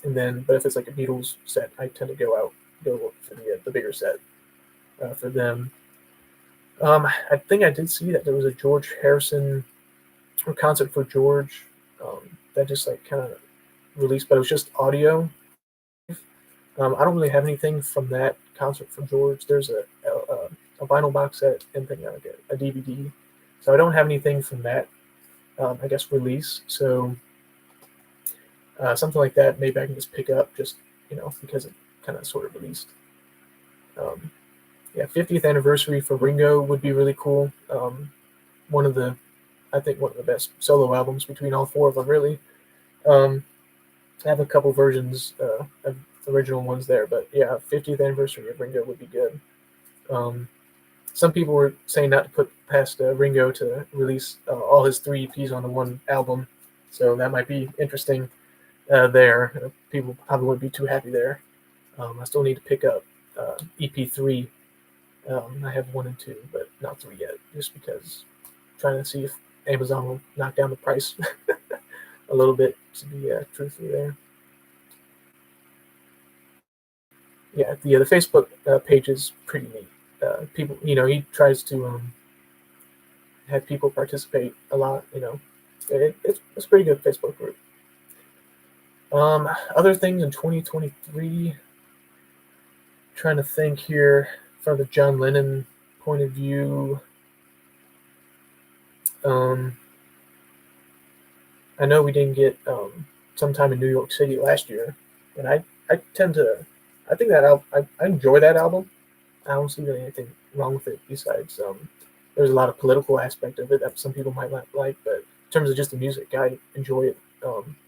and then, but if it's like a Beatles set, I tend to go for the bigger set for them. I think I did see that there was a George Harrison or concert for George that just like kind of released, but it was just audio. I don't really have anything from that concert from George. There's a vinyl box set and thing like a DVD, so I don't have anything from that. I guess release. So something like that, maybe I can just pick up just because it kind of sort of released. Um, yeah, 50th anniversary for Ringo would be really cool. One of the, I think one of the best solo albums between all four of them, really. I have a couple versions of original ones there, but yeah, 50th anniversary of Ringo would be good. Um, some people were saying not to put past Ringo to release all his 3 EPs on the one album, so that might be interesting there. People probably wouldn't be too happy there. I still need to pick up EP3. I have 1 and 2, but not 3 yet, just because I'm trying to see if Amazon will knock down the price a little bit, to be truthful there. Yeah, the Facebook page is pretty neat. People, he tries to have people participate a lot. It's a pretty good Facebook group. Other things in 2023, trying to think here from the John Lennon point of view. I know we didn't get Sometime in New York City last year, and I tend to, I think that I enjoy that album. I don't see really anything wrong with it besides there's a lot of political aspect of it that some people might not like, but in terms of just the music, I enjoy it.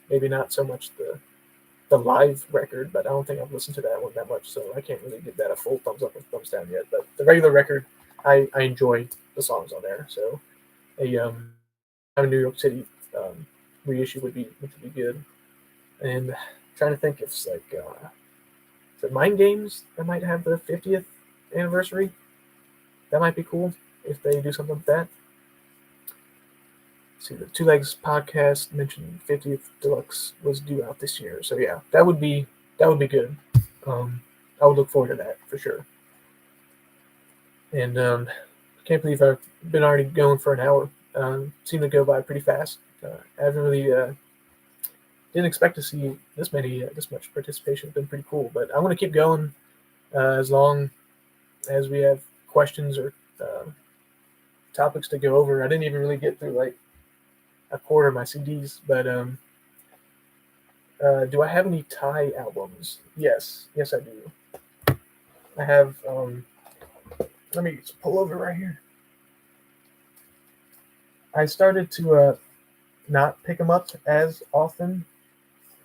Maybe not so much the live record, but I don't think I've listened to that one that much, so I can't really give that a full thumbs up or thumbs down yet. But the regular record, I enjoy the songs on there. So a New York City reissue would be good. And trying to think if it's like is it Mind Games that might have the 50th anniversary. That might be cool if they do something with that. See, the Two Legs podcast mentioned 50th Deluxe was due out this year, so yeah, that would be good. I would look forward to that for sure. And I can't believe I've been already going for an hour. Seemed to go by pretty fast. I haven't really didn't expect to see this much participation. It's been pretty cool, but I want to keep going as long as we have questions or topics to go over. I didn't even really get through like a quarter of my CDs, but do I have any Thai albums? Yes, I do. I have. Let me just pull over right here. I started to not pick them up as often,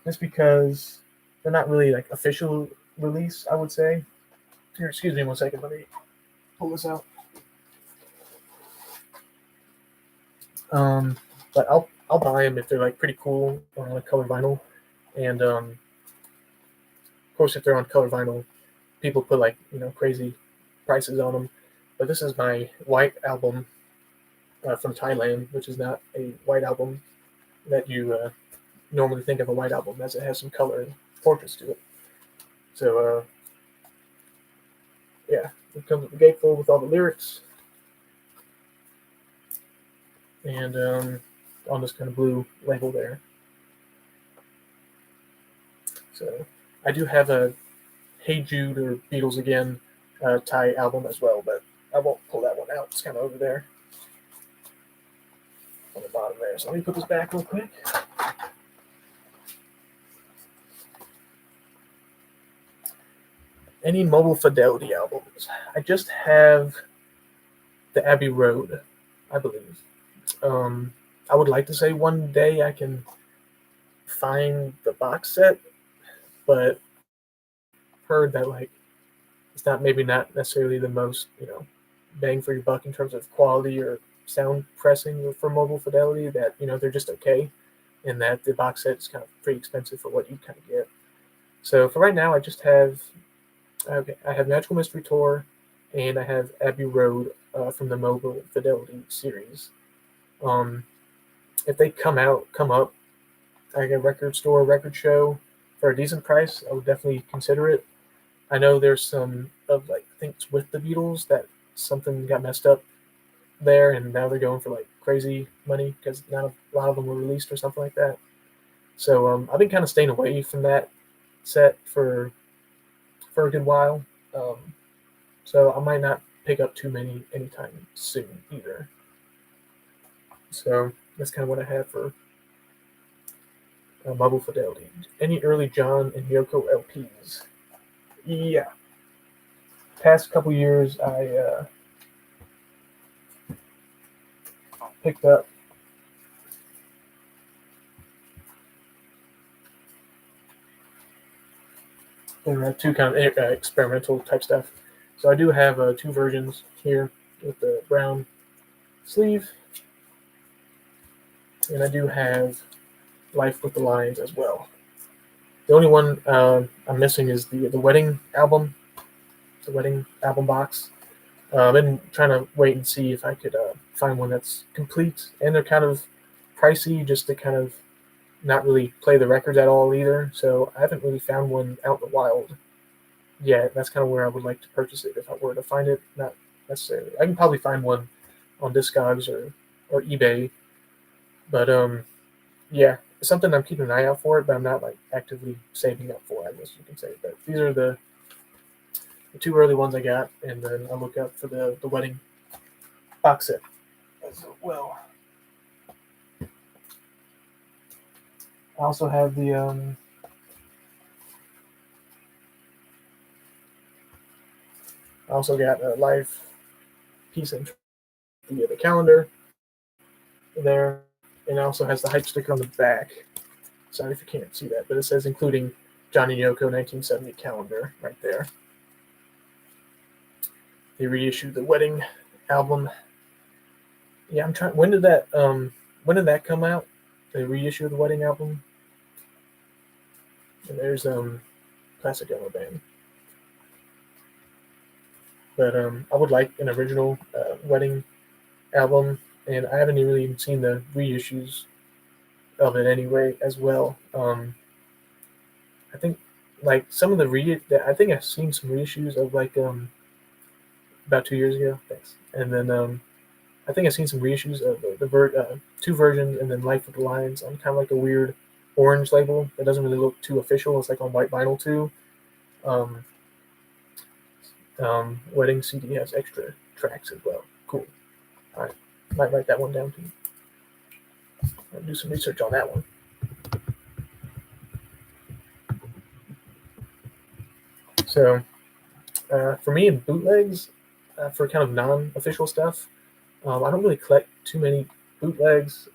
just because they're not really like official release, I would say. Here, excuse me 1 second. Let me pull this out. But I'll buy them if they're like pretty cool on a color vinyl, and of course if they're on color vinyl, people put like crazy prices on them. But this is my white album from Thailand, which is not a white album that you normally think of a white album, as it has some color and portraits to it. So yeah, it comes with the gatefold with all the lyrics, and on this kind of blue label there. So I do have a Hey Jude or Beatles Again Thai album as well, but I won't pull that one out. It's kind of over there on the bottom there. So let me put this back real quick. Any Mobile Fidelity albums? I just have the Abbey Road, I believe. I would like to say one day I can find the box set, but heard that like it's maybe not necessarily the most bang for your buck in terms of quality or sound pressing for Mobile Fidelity. That they're just okay, and that the box set is kind of pretty expensive for what you kind of get. So for right now, I just have I have Magical Mystery Tour, and I have Abbey Road from the Mobile Fidelity series. If they come up like a record store, record show for a decent price, I would definitely consider it. I know there's some of like things with the Beatles that something got messed up there, and now they're going for like crazy money because not a lot of them were released or something like that. So I've been kind of staying away from that set for a good while. So I might not pick up too many anytime soon either. So that's kind of what I have for Mobile Fidelity. Any early John and Yoko LPs? Yeah. Past couple years, I picked up there are two kind of experimental type stuff. So I do have two versions here with the brown sleeve, and I do have Life with the Lions as well. The only one I'm missing is the wedding album, the wedding album box. I've been trying to wait and see if I could find one that's complete, and they're kind of pricey just to kind of not really play the records at all either. So I haven't really found one out in the wild yet. That's kind of where I would like to purchase it if I were to find it. Not necessarily. I can probably find one on Discogs or eBay, but yeah, it's something I'm keeping an eye out for it, but I'm not like actively saving up for it, I guess you can say. But these are the two early ones I got, and then I'll look out for the wedding box set as well. I also have the I also got a Life piece and the calendar there, and it also has the hype sticker on the back. Sorry if you can't see that, but it says including Johnny Yoko 1970 calendar right there. They reissued the wedding album. Yeah, I'm trying. When did that come out? They reissued the wedding album. And there's Classic Yellow Band. But I would like an original wedding album, and I haven't really even seen the reissues of it anyway as well. I think like some of I think I've seen some reissues of like about 2 years ago. Thanks. And then I think I've seen some reissues of the two versions, and then Life with the Lions on kind of like a weird orange label that doesn't really look too official. It's like on white vinyl too. Wedding CD has extra tracks as well. Cool. All right, might write that one down too. I'll do some research on that one. So for me, in bootlegs, for kind of non-official stuff, I don't really collect too many bootlegs.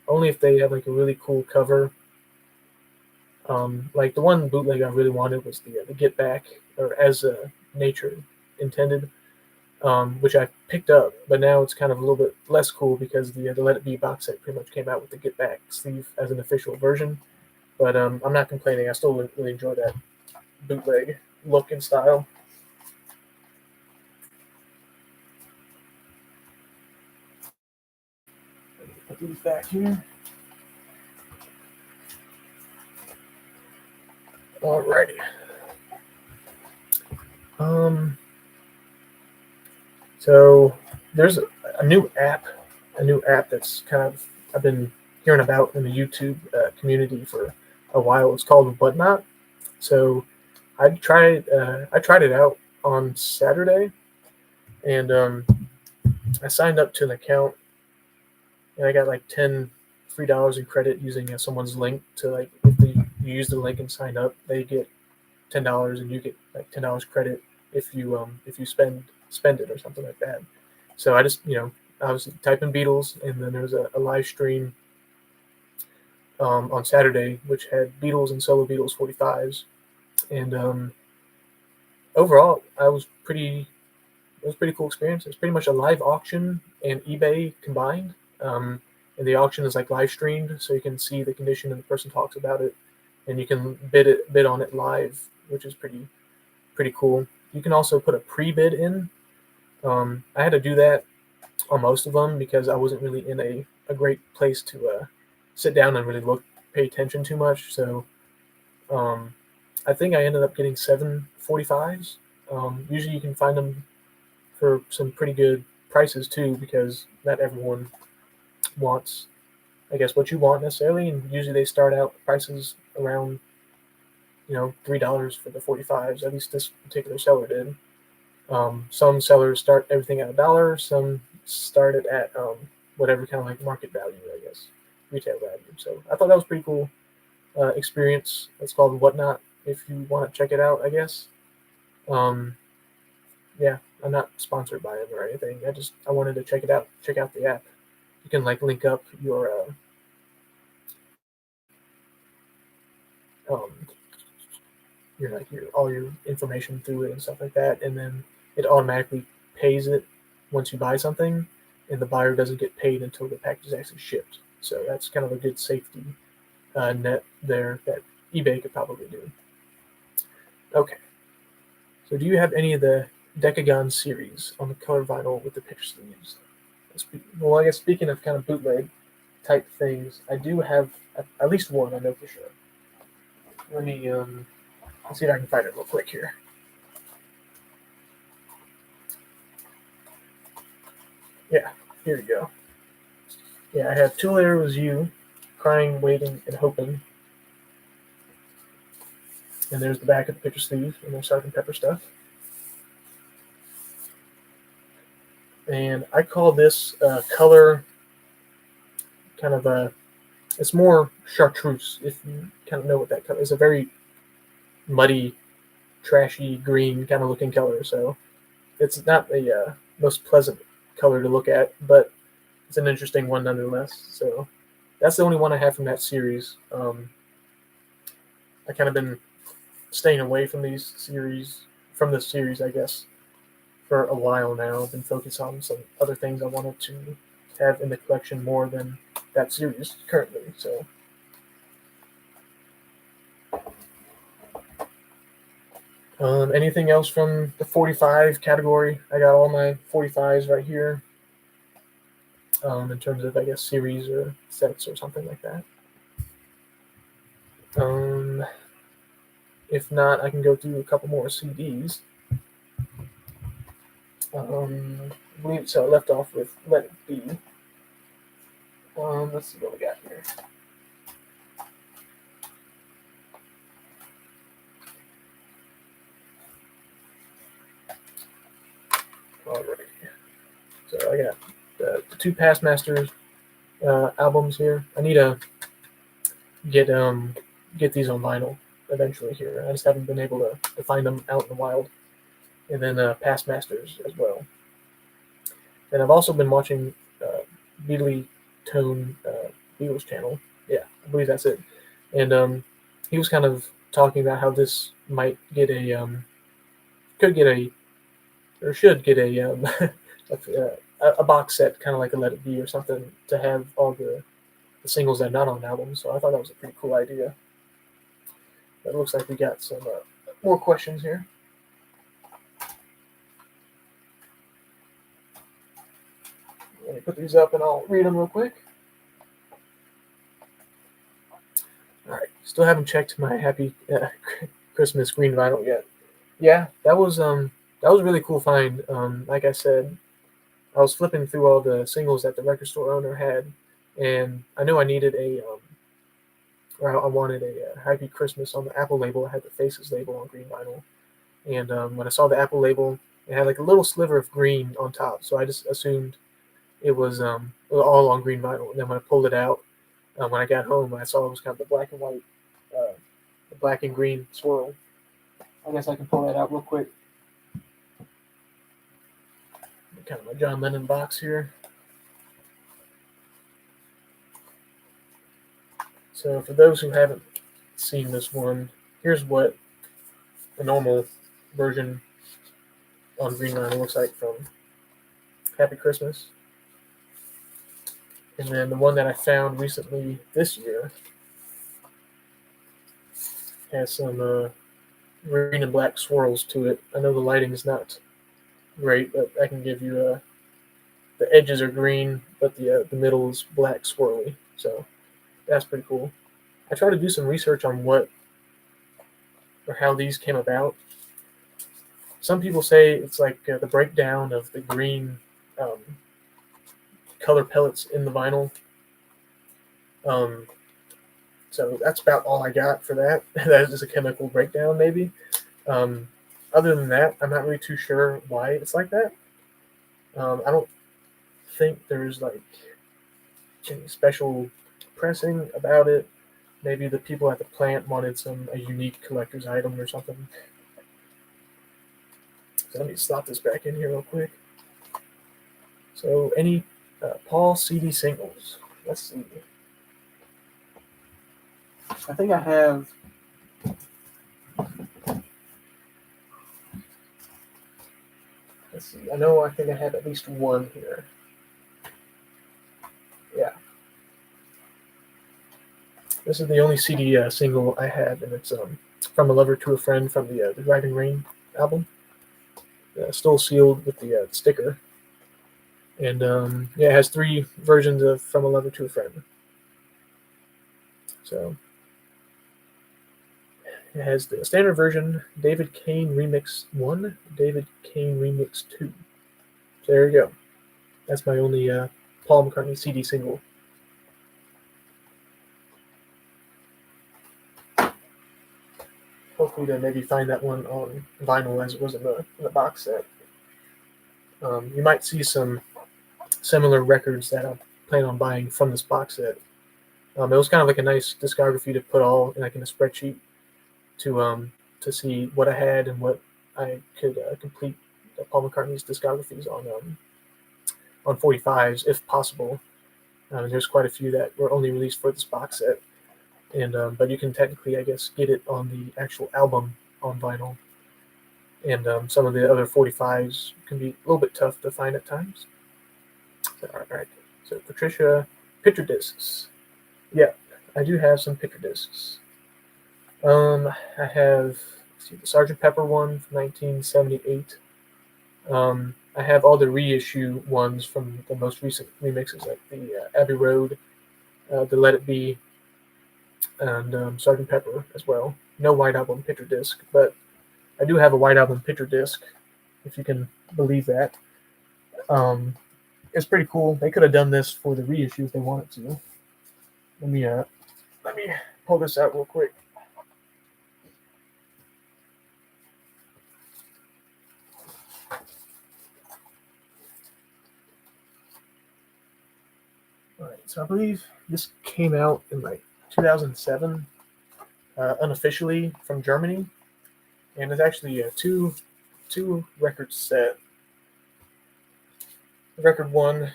Only if they have like a really cool cover. Like the one bootleg I really wanted was the Get Back, or As Nature Intended, which I picked up, but now it's kind of a little bit less cool because the Let It Be box set pretty much came out with the Get Back sleeve as an official version. But I'm not complaining. I still really enjoy that bootleg look and style. Put these back here. Alrighty. So there's a new app that's kind of I've been hearing about in the YouTube community for a while. It's called Whatnot. So I tried it out on Saturday, and I signed up to an account, and I got like $10 in credit using someone's link to like if you use the link and sign up, they get $10 and you get like $10 credit if you spend it or something like that. So I just I was typing Beatles, and then there was a live stream on Saturday which had Beatles and solo Beatles 45s, and overall it was pretty cool experience. It's pretty much a live auction and eBay combined. And the auction is like live streamed, so you can see the condition and the person talks about it, and you can bid on it live, which is pretty cool. You can also put a pre-bid in. I had to do that on most of them because I wasn't really in a great place to sit down and really pay attention too much. So I think I ended up getting 7 45s. Usually you can find them for some pretty good prices too, because not everyone wants I guess, what you want necessarily. And usually they start out prices around, $3 for the 45s. At least this particular seller did. Some sellers start everything at $1. Some start it at whatever kind of like market value, I guess, retail value. So I thought that was pretty cool experience. It's called Whatnot. If you want to check it out, I guess. Yeah, I'm not sponsored by them or anything. I wanted to check it out. Check out the app. You can like link up um, your all your information through it and stuff like that, and then it automatically pays it once you buy something, and the buyer doesn't get paid until the package is actually shipped. So that's kind of a good safety net there that eBay could probably do. Okay, so do you have any of the Decagon series on the color vinyl with the picture sleeves? Well, I guess speaking of kind of bootleg type things, I do have at least one, I know for sure. Let me let's see if I can find it real quick here. Yeah, here we go. Yeah, I have Too Later Was You, Crying, Waiting, and Hoping. And there's the back of the picture sleeve, and there's Sgt. Pepper stuff. And I call this color kind of a, it's more chartreuse, if you kind of know what that color is. It's a very muddy, trashy green kind of looking color. So it's not the most pleasant color to look at, but it's an interesting one nonetheless. So that's the only one I have from that series. I kind of been staying away from this series, I guess, for a while now. I've been focused on some other things I wanted to have in the collection more than that series currently. So anything else from the 45 category? I got all my 45s right here. In terms of, I guess, series or sets or something like that. If not, I can go through a couple more CDs. I believe so. I left off with Let It Be. Let's see what we got here. Alright. So I got the two Past Masters albums here. I need to get these on vinyl eventually here. I just haven't been able to find them out in the wild. And then Past Masters as well. And I've also been watching Beatles Beatles channel. Yeah, I believe that's it. And he was kind of talking about how this might get should get a box set, kind of like a Let It Be or something, to have all the singles that are not on albums. So I thought that was a pretty cool idea. It looks like we got some more questions here. Let me put these up and I'll read them real quick. All right, still haven't checked my Happy Christmas green vinyl yet. Yeah, that was a really cool find. Like I said, I was flipping through all the singles that the record store owner had, and I knew I needed I wanted a Happy Christmas on the Apple label. I had the Faces label on green vinyl, and when I saw the Apple label, it had like a little sliver of green on top, so I just assumed it was all on green vinyl. And then when I pulled it out, when I got home, I saw it was kind of the black and white, the black and green swirl. I guess I can pull that out real quick. Kind of my John Lennon box here. So for those who haven't seen this one, here's what the normal version on green vinyl looks like from Happy Christmas. And then the one that I found recently this year has some green and black swirls to it. I know the lighting is not great, but I can give you the edges are green, but the middle is black swirly. So that's pretty cool. I tried to do some research on what or how these came about. Some people say it's like the breakdown of the green color pellets in the vinyl Um, so that's about all I got for that. That is just a chemical breakdown, maybe. Um, Other than that, I'm not really too sure why it's like that. I don't think there's like any special pressing about it. Maybe the people at the plant wanted a unique collector's item or something. So let me slot this back in here real quick. So any Paul CD singles? Let's see. I think I have. Let's see. I think I have at least one here. Yeah. This is the only CD single I have, and it's "From a Lover to a Friend" from the Driving Rain album. Still sealed with the sticker, and yeah, it has 3 versions of "From a Lover to a Friend." So it has the standard version, David Kane Remix 1, David Kane Remix 2. So there you go. That's my only Paul McCartney CD single. Hopefully to maybe find that one on vinyl as it was in the box set. You might see some similar records that I plan on buying from this box set. It was kind of like a nice discography to put all in a spreadsheet to see what I had and what I could complete Paul McCartney's discographies on 45s if possible. There's quite a few that were only released for this box set, and but you can technically, I guess, get it on the actual album on vinyl. And some of the other 45s can be a little bit tough to find at times. All right. So Patricia, picture discs. Yeah, I do have some picture discs. I have the Sgt. Pepper one from 1978. I have all the reissue ones from the most recent remixes, like the Abbey Road, the Let It Be, and Sgt. Pepper as well. No White Album picture disc, but I do have a White Album picture disc, if you can believe that. It's pretty cool. They could have done this for the reissue if they wanted to. Let me pull this out real quick. All right, so I believe this came out in like 2007, unofficially from Germany, and it's actually a two record set. Record 1,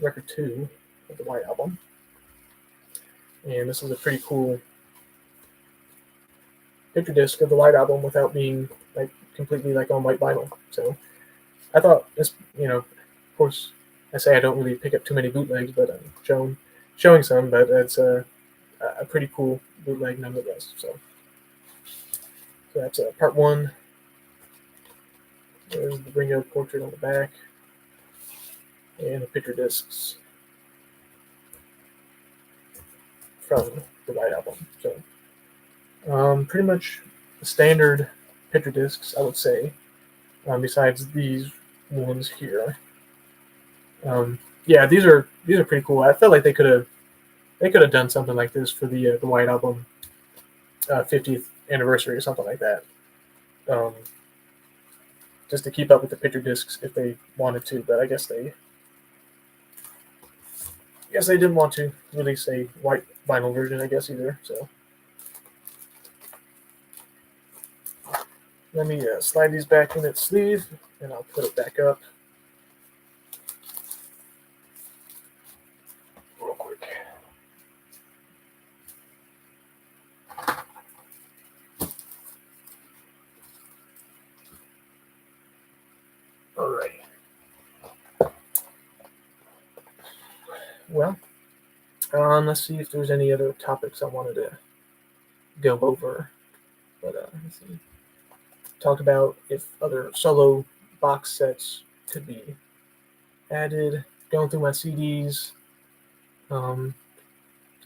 record 2 of the White Album, and this is a pretty cool picture disc of the White Album without being like completely like on white vinyl. So I thought this, of course, I say I don't really pick up too many bootlegs, but I'm showing some, but it's a pretty cool bootleg nonetheless. So that's part 1. There's the Ringo portrait on the back, and the picture discs from the White Album. So pretty much the standard picture discs, I would say, besides these ones here. Yeah, these are pretty cool. I felt like they could have done something like this for the White Album 50th anniversary or something like that. Just to keep up with the picture discs if they wanted to, but I guess they didn't want to release a white vinyl version, I guess, either. So let me slide these back in its sleeve, and I'll put it back up real quick. All right. Well, let's see if there's any other topics I wanted to go over. But let's see. Talked about if other solo box sets could be added. Going through my CDs. Do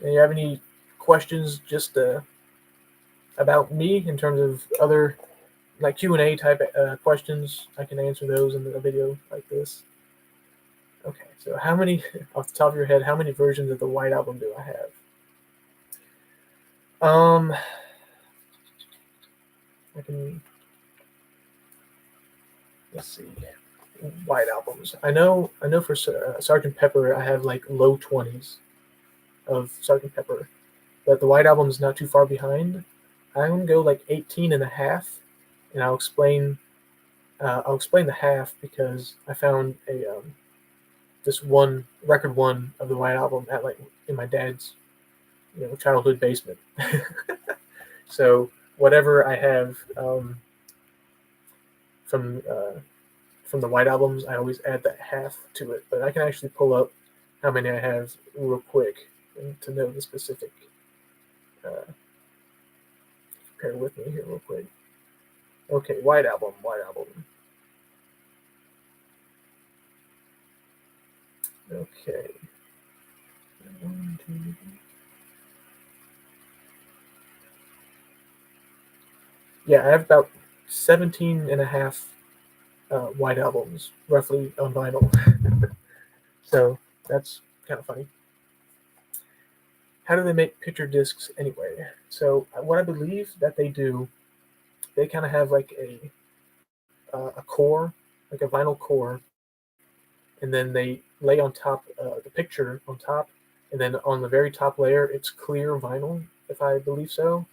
you have any questions just about me in terms of other like Q&A type questions? I can answer those in a video like this. Okay, so how many, off the top of your head, how many versions of the White Album do I have? I can, let's see, White Albums. I know for Sergeant Pepper, I have like low 20s of Sergeant Pepper, but the White Album is not too far behind. I'm gonna go like 18 and a half, and I'll explain the half because I found a this one record one of the White Album at like in my dad's childhood basement. So whatever I have from from the White Albums, I always add that half to it. But I can actually pull up how many I have real quick to know the specific. Uh, Bear with me here real quick. Okay, White Album, White Album. Okay. One, two, yeah, I have about 17 and a half White Albums, roughly, on vinyl. So that's kind of funny. How do they make picture discs anyway? So what I believe that they do, they kind of have like a core, like a vinyl core, and then they lay on top the picture on top, and then on the very top layer it's clear vinyl, if I believe so,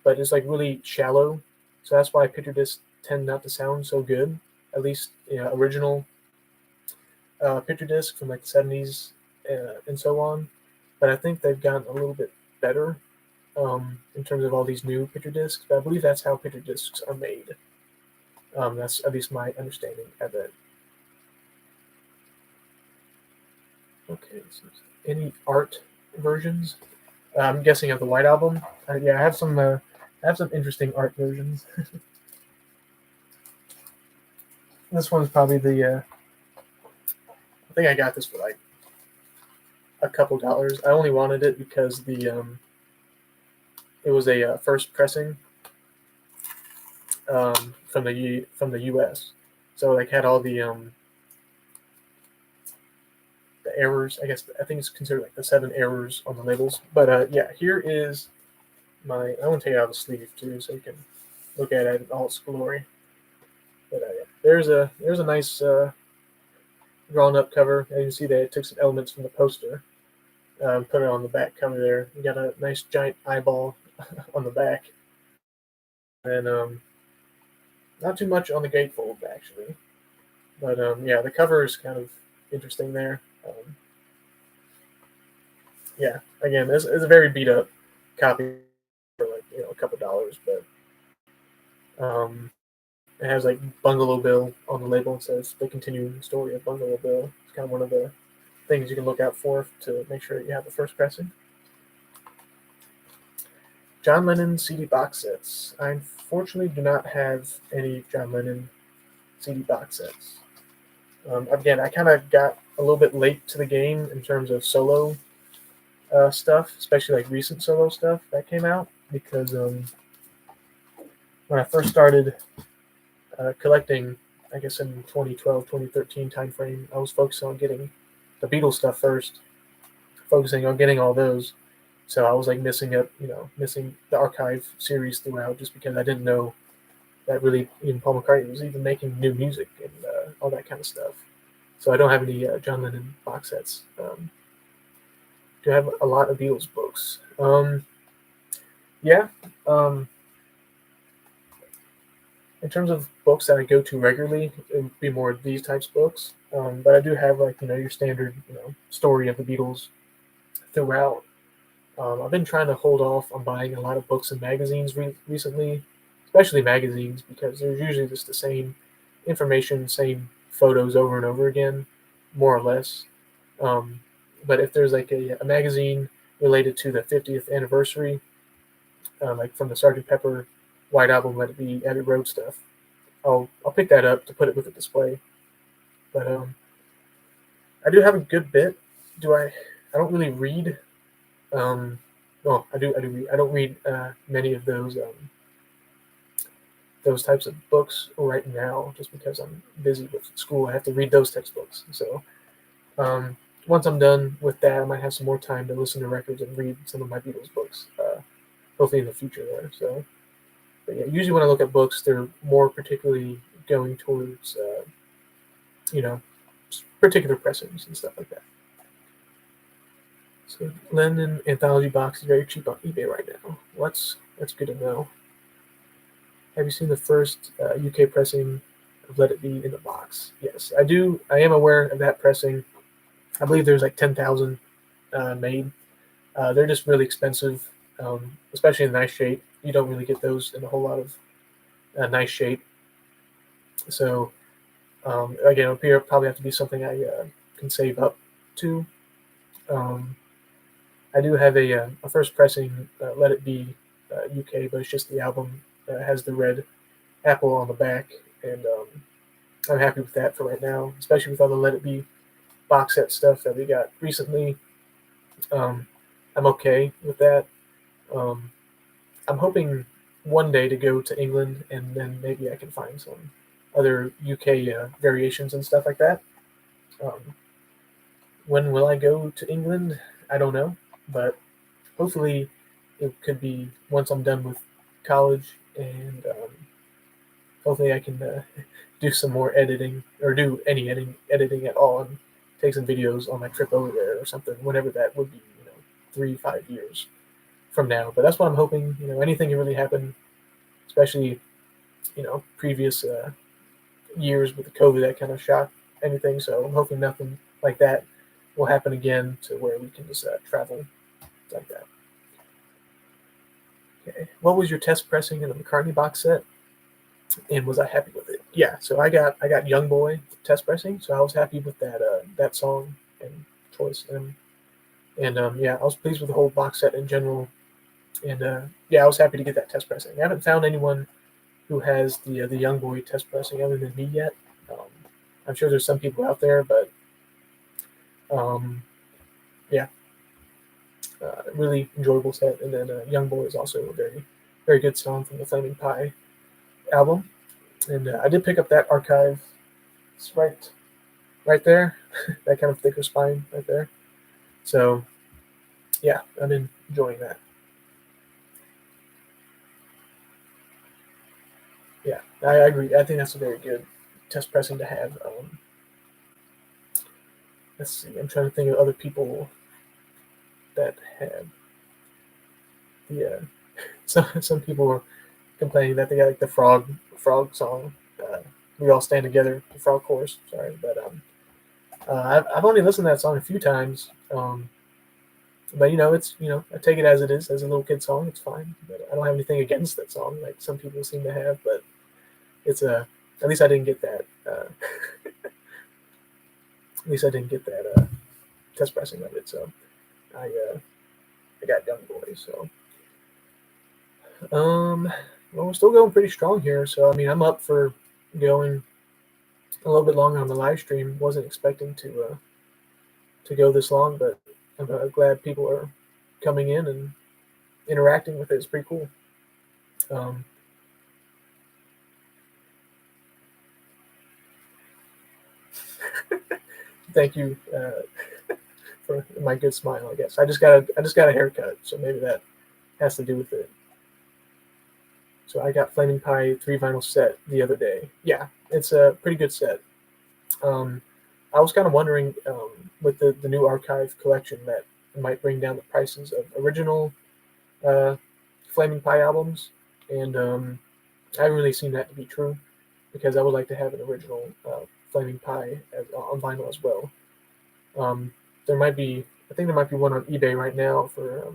but it's like really shallow. So that's why picture discs tend not to sound so good, at least original picture disc from like the 70s and so on. But I think they've gotten a little bit better in terms of all these new picture discs. But I believe that's how picture discs are made. That's at least my understanding of it. Okay, so any art versions? I'm guessing of the White Album. Yeah, I have some. I have some interesting art versions. This one's probably the. I think I got this for like a couple dollars. I only wanted it because it was a first pressing from the U.S. So like had all the errors. I guess I think it's considered like the 7 errors on the labels. But yeah, here is my. I want to take it out of the sleeve too, so you can look at it in all its glory. But yeah, there's a nice drawn up cover. And you can see that it took some elements from the poster, put it on the back cover there. You got a nice giant eyeball on the back, and not too much on the gatefold actually. But yeah, the cover is kind of interesting there. Yeah, again, it's a very beat up copy for like a couple dollars, but it has like Bungalow Bill on the label. It says the continuing story of Bungalow Bill. It's kind of one of the things you can look out for to make sure you have the first pressing. John Lennon CD box sets. I unfortunately do not have any John Lennon CD box sets. Again, I kind of got a little bit late to the game in terms of solo stuff, especially like recent solo stuff that came out, because when I first started collecting, I guess in 2012, 2013 timeframe, I was focused on getting the Beatles stuff first, focusing on getting all those. So I was like missing the archive series throughout, just because I didn't know that really even Paul McCartney was even making new music and all that kind of stuff. So I don't have any John Lennon box sets. Do have a lot of Beatles books. Yeah. In terms of books that I go to regularly, it would be more of these types of books. But I do have like your standard story of the Beatles throughout. I've been trying to hold off on buying a lot of books and magazines recently, especially magazines, because there's usually just the same information, same photos over and over again, more or less. Um, but if there's like a magazine related to the 50th anniversary, like from the Sgt. Pepper White Album, Let It Be, Abbey Road stuff, I'll pick that up to put it with the display. But I do have a good bit. I don't really read. Well, I do read. I don't read many of those types of books right now, just because I'm busy with school. I have to read those textbooks. So Once I'm done with that, I might have some more time to listen to records and read some of my Beatles books. Hopefully in the future there. So, but yeah, usually when I look at books, they're more particularly going towards you know particular pressings and stuff like that. So Lennon anthology box is very cheap on eBay right now. Well, that's good to know. Have you seen the first UK pressing of Let It Be in the box? Yes, I do. I am aware of that pressing. I believe there's like 10,000 made. They're just really expensive, especially in nice shape. You don't really get those in a whole lot of nice shape. So again, it'll probably have to be something I can save up to. Um, I do have a first pressing Let It Be UK, but it's just the album that has the red apple on the back, and I'm happy with that for right now, especially with all the Let It Be box set stuff that we got recently. Um, I'm okay with that. Um, I'm hoping one day to go to England, and then maybe I can find some other UK variations and stuff like that. Um, when will I go to England? I don't know, but hopefully it could be once I'm done with college, and hopefully I can do some more editing or do any editing at all and take some videos on my trip over there or something. Whenever that would be, 3-5 years from now. But that's what I'm hoping. Anything can really happen, especially previous years with the COVID that kind of shocked anything. So I'm hoping nothing like that will happen again to where we can just travel like that. Okay. What was your test pressing in the McCartney box set, and was I happy with it? Yeah. So I got Young Boy test pressing, so I was happy with that song and choice, and yeah, I was pleased with the whole box set in general, and yeah, I was happy to get that test pressing. I haven't found anyone who has the Young Boy test pressing other than me yet. Um, I'm sure there's some people out there, but um, yeah, really enjoyable set. And then Young Boy is also a very, very good song from the Flaming Pie album. And I did pick up that archive. It's right there, that kind of thicker spine right there. So yeah, I've been enjoying that. Yeah, I agree. I think that's a very good test pressing to have. Let's see. I'm trying to think of other people that had the. Some people were complaining that they got like the frog song. We all stand together. The frog chorus. Sorry, but I've only listened to that song a few times. But it's I take it as it is, as a little kid song. It's fine. But I don't have anything against that song like some people seem to have. But it's at least I didn't get that. At least I didn't get that test pressing of it. So I got Young Boy. So well, we're still going pretty strong here. So I mean, I'm up for going a little bit longer on the live stream. Wasn't expecting to go this long, but I'm glad people are coming in and interacting with it. It's pretty cool. Um, Thank you for my good smile. I guess I just got a haircut, so maybe that has to do with it. So I got Flaming Pie 3 vinyl set the other day. Yeah, it's a pretty good set. Um, I was kind of wondering with the new archive collection that it might bring down the prices of original uh, Flaming Pie albums, and I haven't really seen that to be true because I would like to have an original Flaming Pie on vinyl as well. Um, I think there might be one on eBay right now for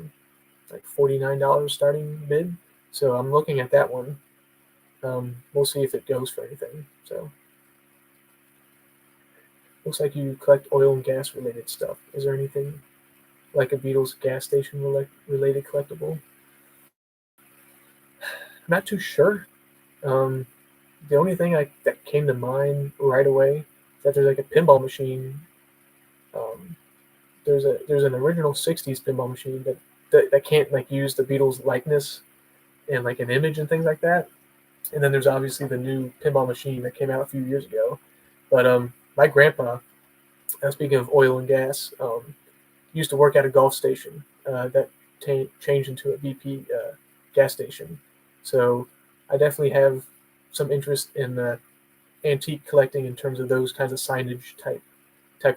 like $49 starting bid. So I'm looking at that one. We'll see if it goes for anything. So looks like you collect oil and gas related stuff. Is there anything like a Beatles gas station related collectible? I'm not too sure. Um, the only thing that came to mind right away is that there's like a pinball machine. Um, there's an original '60s pinball machine that can't like use the Beatles likeness and like an image and things like that. And then there's obviously the new pinball machine that came out a few years ago. But my grandpa Speaking of oil and gas, used to work at a Gulf station that changed into a BP gas station. So I definitely have some interest in antique collecting in terms of those kinds of signage type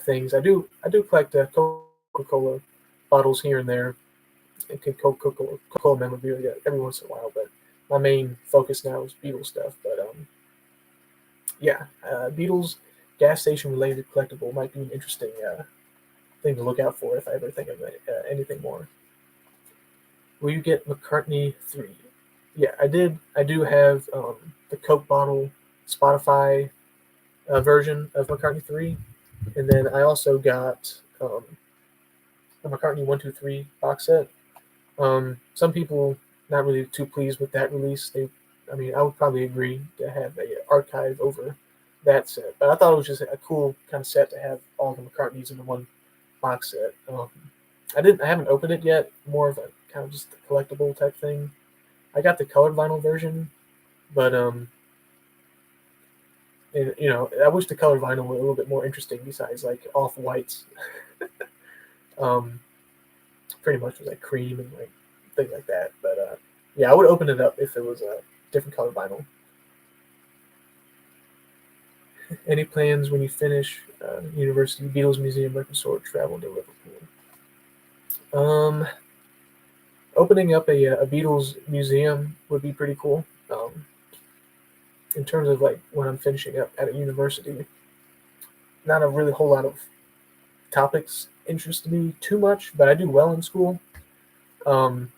things. I do collect Coca-Cola bottles here and there, and Coca-Cola memorabilia every once in a while. But my main focus now is Beatles stuff. But yeah, Beatles gas station related collectible might be an interesting thing to look out for if I ever think of anything more. Will you get McCartney 3? Yeah, I did. I do have the Coke bottle Spotify version of McCartney 3. And then I also got the McCartney 1, 2, 3 box set. Some people not really too pleased with that release. I mean, I would probably agree to have a archive over that set, but I thought it was just a cool kind of set to have all the McCartneys in the one box set. I haven't opened it yet. More of a kind of just a collectible type thing. I got the colored vinyl version, but I wish the colored vinyl were a little bit more interesting. Besides like off whites, um, pretty much was like cream and like things like that. But yeah, I would open it up if it was a different color vinyl. Any plans when you finish university, Beatles Museum, record store, travel to Liverpool? Um, Opening up a Beatles museum would be pretty cool. In terms of like when I'm finishing up at a university, not a really whole lot of topics interest me too much, but I do well in school. Um,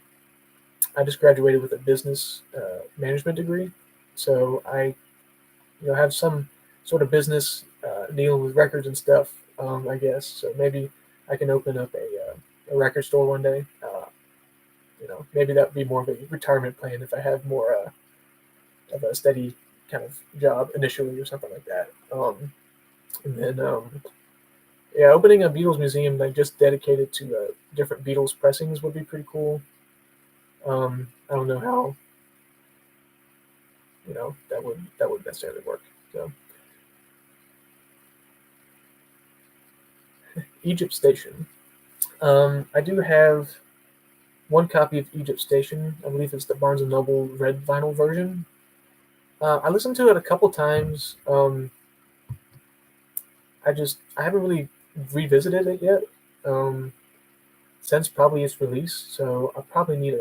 I just graduated with a business management degree, so I have some sort of business dealing with records and stuff. I guess so. Maybe I can open up a record store one day. Maybe that would be more of a retirement plan if I have more of a steady kind of job initially or something like that. And then yeah, opening a Beatles museum like just dedicated to different Beatles pressings would be pretty cool. I don't know how that would necessarily work. So Egypt Station. I do have one copy of Egypt Station. I believe it's the Barnes and Noble red vinyl version. I listened to it a couple times. I haven't really revisited it yet since probably its release. So I probably need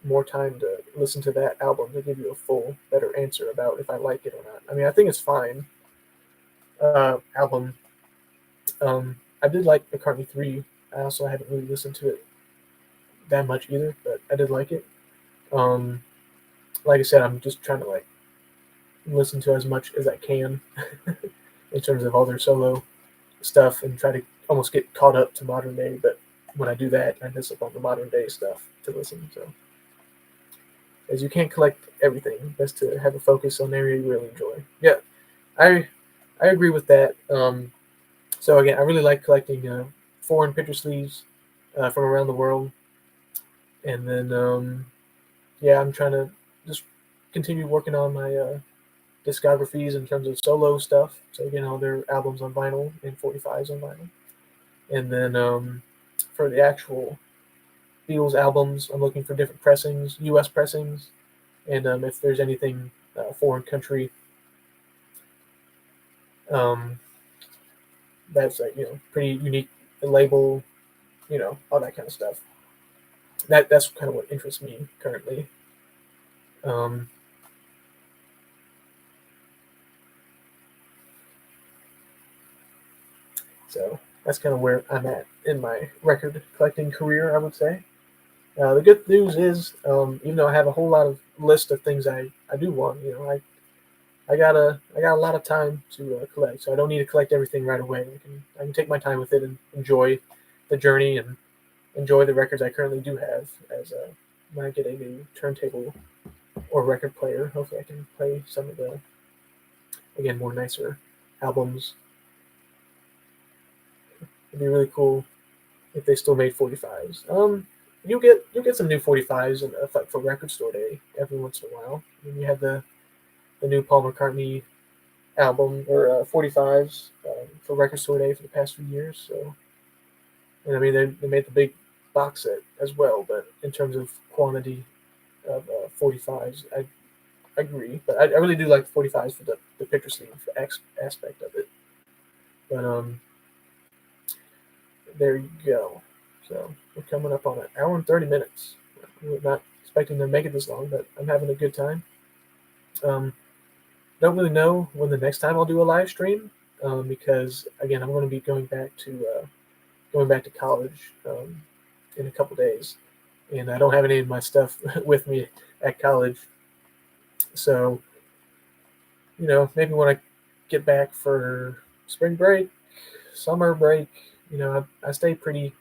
more time to listen to that album to give you a full, better answer about if I like it or not. I mean, I think it's fine. Album. I did like McCartney 3. I also haven't really listened to it that much either, but I did like it. Um, like I said, I'm just trying to like listen to as much as I can in terms of all their solo stuff and try to almost get caught up to modern day. But when I do that, I miss up on the modern day stuff to listen. So, as you can't collect everything, best to have a focus on the area you really enjoy. Yeah, I agree with that. So again, I really like collecting foreign picture sleeves from around the world, and then yeah, I'm trying to just continue working on my discographies in terms of solo stuff. So again, all their albums on vinyl and 45s on vinyl, and then for the actual Beatles albums, I'm looking for different pressings, U.S. pressings, and if there's anything foreign country um, that's like pretty unique, the label, all that kind of stuff. That's kind of what interests me currently. Um, so that's kind of where I'm at in my record collecting career, I would say. The good news is, even though I have a whole lot of list of things I do want, I got a lot of time to collect, so I don't need to collect everything right away. I can take my time with it and enjoy the journey and enjoy the records I currently do have. As when I get a new turntable or record player, hopefully I can play some of the more nicer albums. It'd be really cool if they still made 45s. You'll get some new 45s and for Record Store Day every once in a while. And you have the new Paul McCartney album or 45s for Record Store Day for the past few years. So, and I mean, they made the big box set as well, but in terms of quantity of 45s, I agree. But I really do like the 45s for the picture sleeve aspect of it. But there you go. So we're coming up on an hour and 30 minutes. We're not expecting to make it this long, but I'm having a good time. Don't really know when the next time I'll do a live stream because again I'm going to be going back to college in a couple days, and I don't have any of my stuff with me at college. So maybe when I get back for spring break, summer break, I stay pretty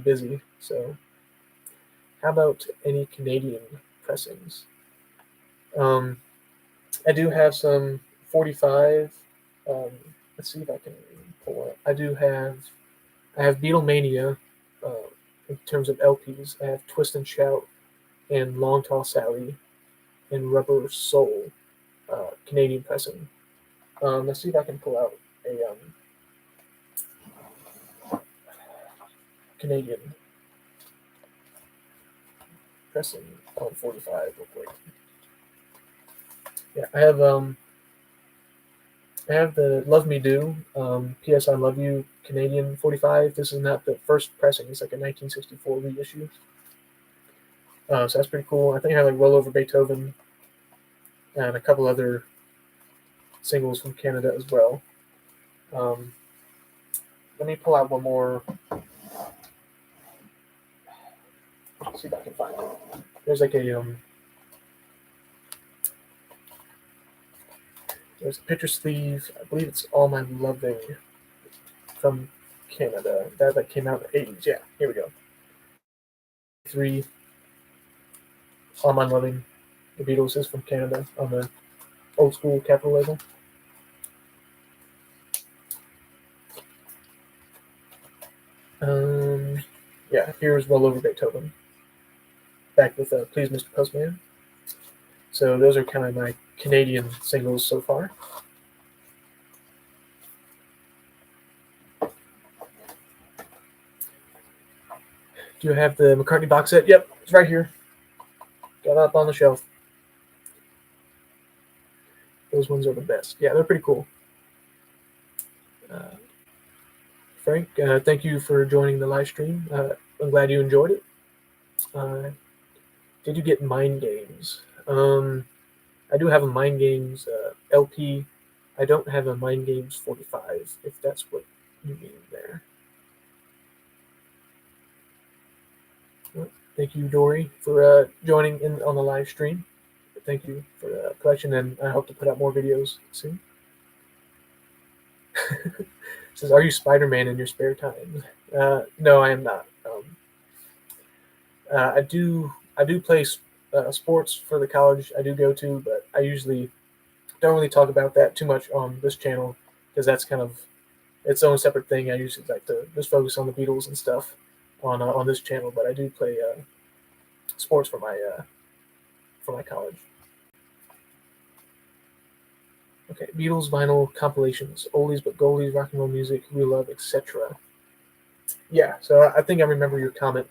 busy. So how about any Canadian pressings? I do have some 45. Let's see if I can pull it. I have Beatlemania in terms of LPs. I have Twist and Shout and Long Tall Sally and Rubber Soul Canadian pressing. Let's see if I can pull out a Canadian pressing on 45 real quick. Yeah, I have the Love Me Do, P.S. I Love You Canadian 45. This is not the first pressing. It's like a 1964 reissue. So that's pretty cool. I think I have like Roll Over Beethoven and a couple other singles from Canada as well. Let me pull out one more. Let's see if I can find it. There's like there's a picture sleeve. I believe it's All My Loving from Canada. That came out in the 80s. Yeah, here we go. 3 All My Loving. The Beatles is from Canada on the old school Capitol label. Yeah, here's Roll Over Beethoven. Back with Please Mr. Postman. So those are kind of my Canadian singles so far. Do you have the McCartney box set? Yep, it's right here. Got up on the shelf. Those ones are the best. Yeah, they're pretty cool. Frank, thank you for joining the live stream. I'm glad you enjoyed it. Did you get Mind Games? I do have a Mind Games LP. I don't have a Mind Games 45, if that's what you mean there. Well, thank you, Dory, for joining in on the live stream. Thank you for the collection, and I hope to put out more videos soon. Says, are you Spider-Man in your spare time? No, I am not. I do play sports for the college I do go to, but I usually don't really talk about that too much on this channel because that's kind of its own separate thing. I usually like to just focus on the Beatles and stuff on this channel, but I do play sports for my college. Okay, Beatles vinyl compilations, oldies but goldies, rock and roll music, real love, etc. Yeah, so I think I remember your comment.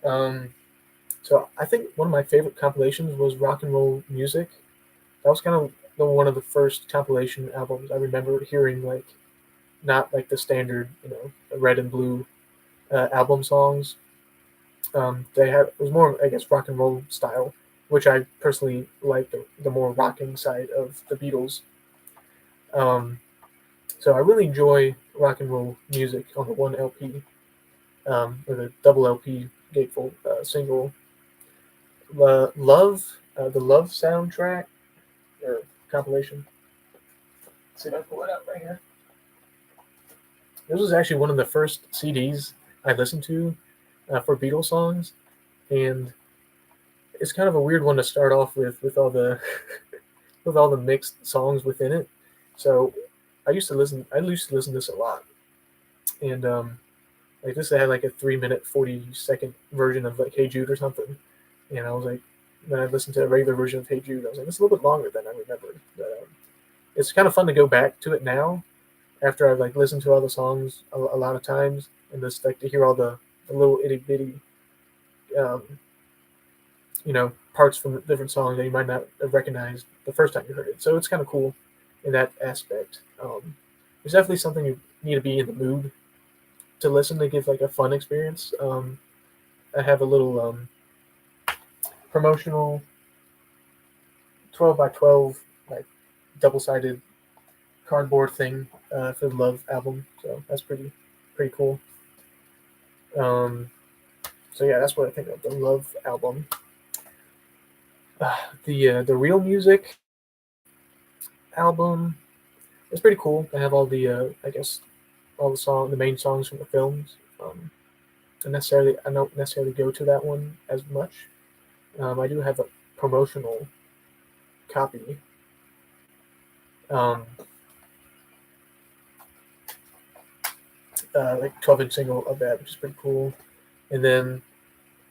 So I think one of my favorite compilations was Rock and Roll Music. That was kind of one of the first compilation albums I remember hearing, like not like the standard, red and blue album songs. It was more, I guess, rock and roll style, which I personally like the more rocking side of the Beatles. So I really enjoy Rock and Roll Music on the one LP, or the double LP gatefold single. The Love soundtrack or compilation. Let's see if I pull it out right here. This was actually one of the first CDs I listened to for Beatles songs, and it's kind of a weird one to start off with all the with all the mixed songs within it. So I used to listen to this a lot, and like this, I had like a 3-minute 40-second version of like Hey Jude or something, and I was like, then I listened to a regular version of Hey Jude. I was like, it's a little bit longer than I remembered. But it's kind of fun to go back to it now after I've like listened to all the songs a lot of times, and just like to hear all the little itty bitty um, parts from different songs that you might not have recognized the first time you heard it. So it's kind of cool in that aspect. There's definitely something you need to be in the mood to listen to give like a fun experience. I have a little promotional 12 by 12 like double sided cardboard thing for the Love album. So that's pretty cool. Um, so yeah, that's what I think of the Love album. The Real Music album is pretty cool. I have all the I guess all the main songs from the films. I don't necessarily go to that one as much. I do have a promotional copy. Um, like 12-inch single of that, which is pretty cool. And then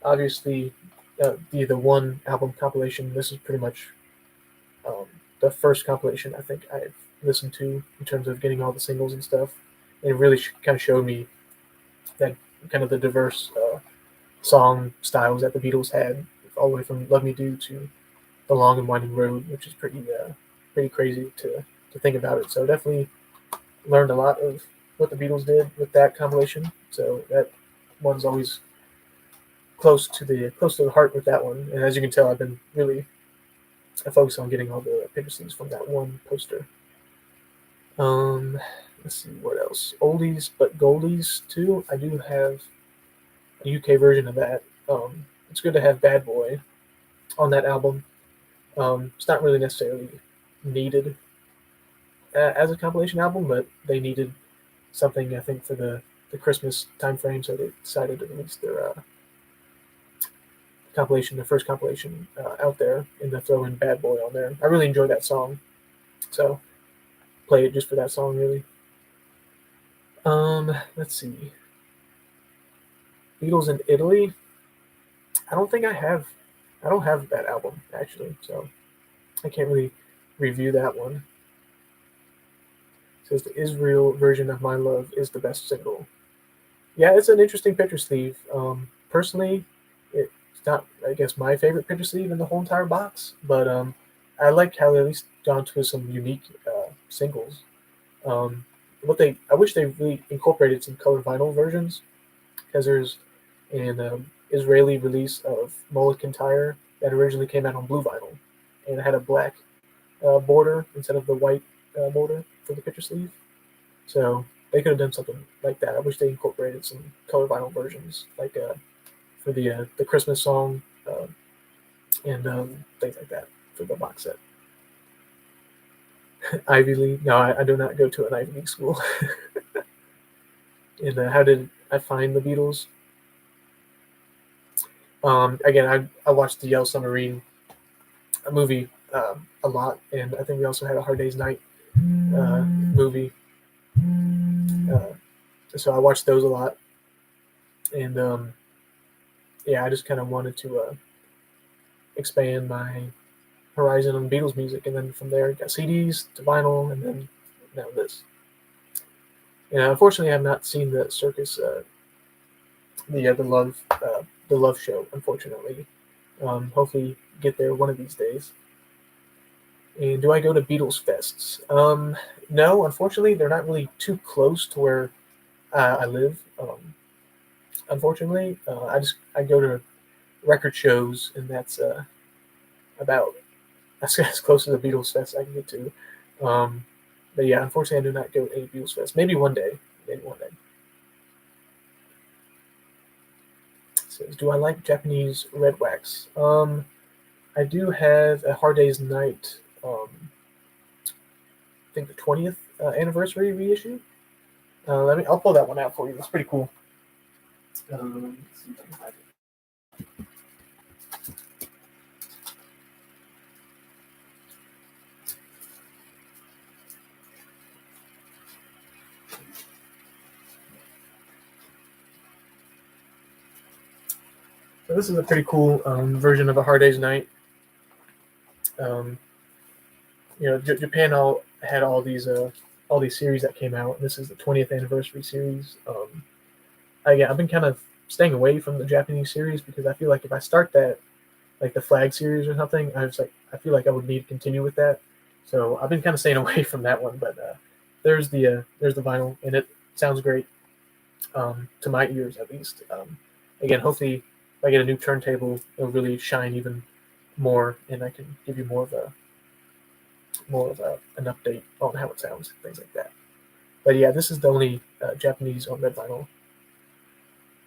obviously the one album compilation. This is pretty much um, the first compilation I think I've listened to in terms of getting all the singles and stuff. And it really kind of showed me that kind of the diverse song styles that the Beatles had, all the way from "Love Me Do" to "The Long and Winding Road," which is pretty crazy to think about it. So definitely learned a lot of what the Beatles did with that compilation. So that one's always close to the heart with that one. And as you can tell, I've been really focused on getting all the picture sleeves from that one poster. Um, let's see what else. Oldies but Goldies too. I do have a UK version of that. It's good to have Bad Boy on that album. It's not really necessarily needed as a compilation album, but they needed something I think for the Christmas time frame, so they decided to release their compilation, their first compilation out there, and to throw in Bad Boy on there. I really enjoy that song, so play it just for that song, really. Let's see. Beatles in Italy. I don't think I have. I don't have that album actually, so I can't really review that one. It says the Israel version of My Love is the best single. Yeah, it's an interesting picture sleeve. Personally, it's not, I guess, my favorite picture sleeve in the whole entire box, but I like how they at least gone to some unique singles. I wish they really incorporated some color vinyl versions, because there's an Israeli release of Mulligan Tire that originally came out on blue vinyl, and it had a black border instead of the white border for the picture sleeve. So they could have done something like that. I wish they incorporated some color vinyl versions, like for the Christmas song and things like that for the box set. Ivy League? No, I do not go to an Ivy League school. And how did I find the Beatles? Again, I watched the Yellow Submarine movie a lot, and I think we also had a Hard Day's Night movie. So I watched those a lot, and yeah, I just kind of wanted to expand my horizon on Beatles music, and then from there, got CDs to vinyl, and then now this. And unfortunately, I have not seen the Circus, the Love show. Unfortunately, hopefully get there one of these days. And do I go to Beatles fests? No, unfortunately, they're not really too close to where I live. Unfortunately, I go to record shows, and that's about as close to the Beatles fest I can get to. But yeah, unfortunately, I do not go to any Beatles fest. Maybe one day. Maybe one day. It says, do I like Japanese red wax? I do have a Hard Day's Night. I think the 20th anniversary reissue. I'll pull that one out for you. It's pretty cool. Let's see if I can find it. So this is a pretty cool version of a Hard Day's Night. Japan had all these series that came out. This is the 20th anniversary series. I've been kind of staying away from the Japanese series because I feel like if I start that, like the Flag series or something, I feel like I would need to continue with that. So I've been kind of staying away from that one. But there's the vinyl, and it sounds great to my ears at least. Again, hopefully, if I get a new turntable, it'll really shine even more, and I can give you more of an update on how it sounds, things like that. But yeah, this is the only Japanese on red vinyl.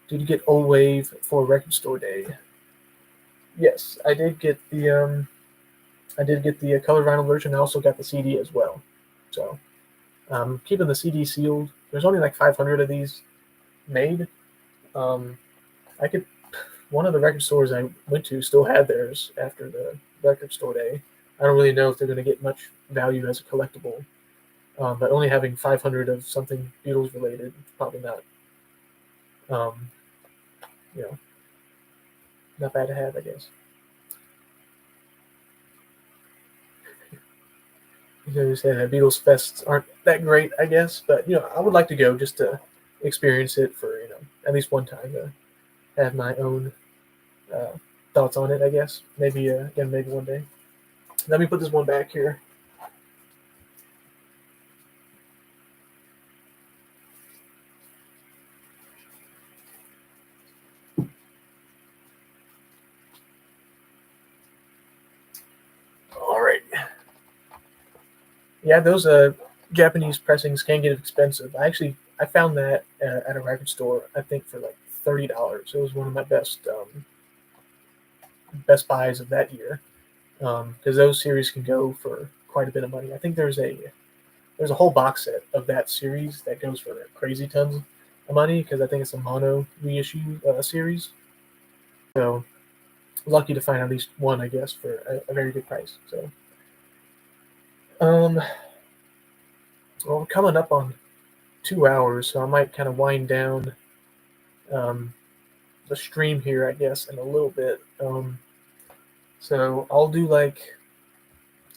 Did you get Old Wave for Record Store Day? Yes, I did get the color vinyl version. I also got the CD as well. So keeping the CD sealed. There's only like 500 of these made. I could. One of the record stores I went to still had theirs after the Record Store Day. I don't really know if they're going to get much value as a collectible, but only having 500 of something Beatles related, probably not. Um, you know, not bad to have, I guess. You said that Beatles fests aren't that great, I guess, but I would like to go just to experience it for at least one time to have my own uh, thoughts on it. I guess maybe again maybe one day. Let me put this one back here. All right. Yeah, those Japanese pressings can get expensive. I found that at a record store. I think for like $30. It was one of my best buys of that year because those series can go for quite a bit of money. I think there's a whole box set of that series that goes for crazy tons of money because I think it's a mono reissue series. So lucky to find at least one, I guess, for a very good price. So, um, well, we're coming up on 2 hours, so I might kind of wind down um, the stream here, I guess, in a little bit. So I'll do like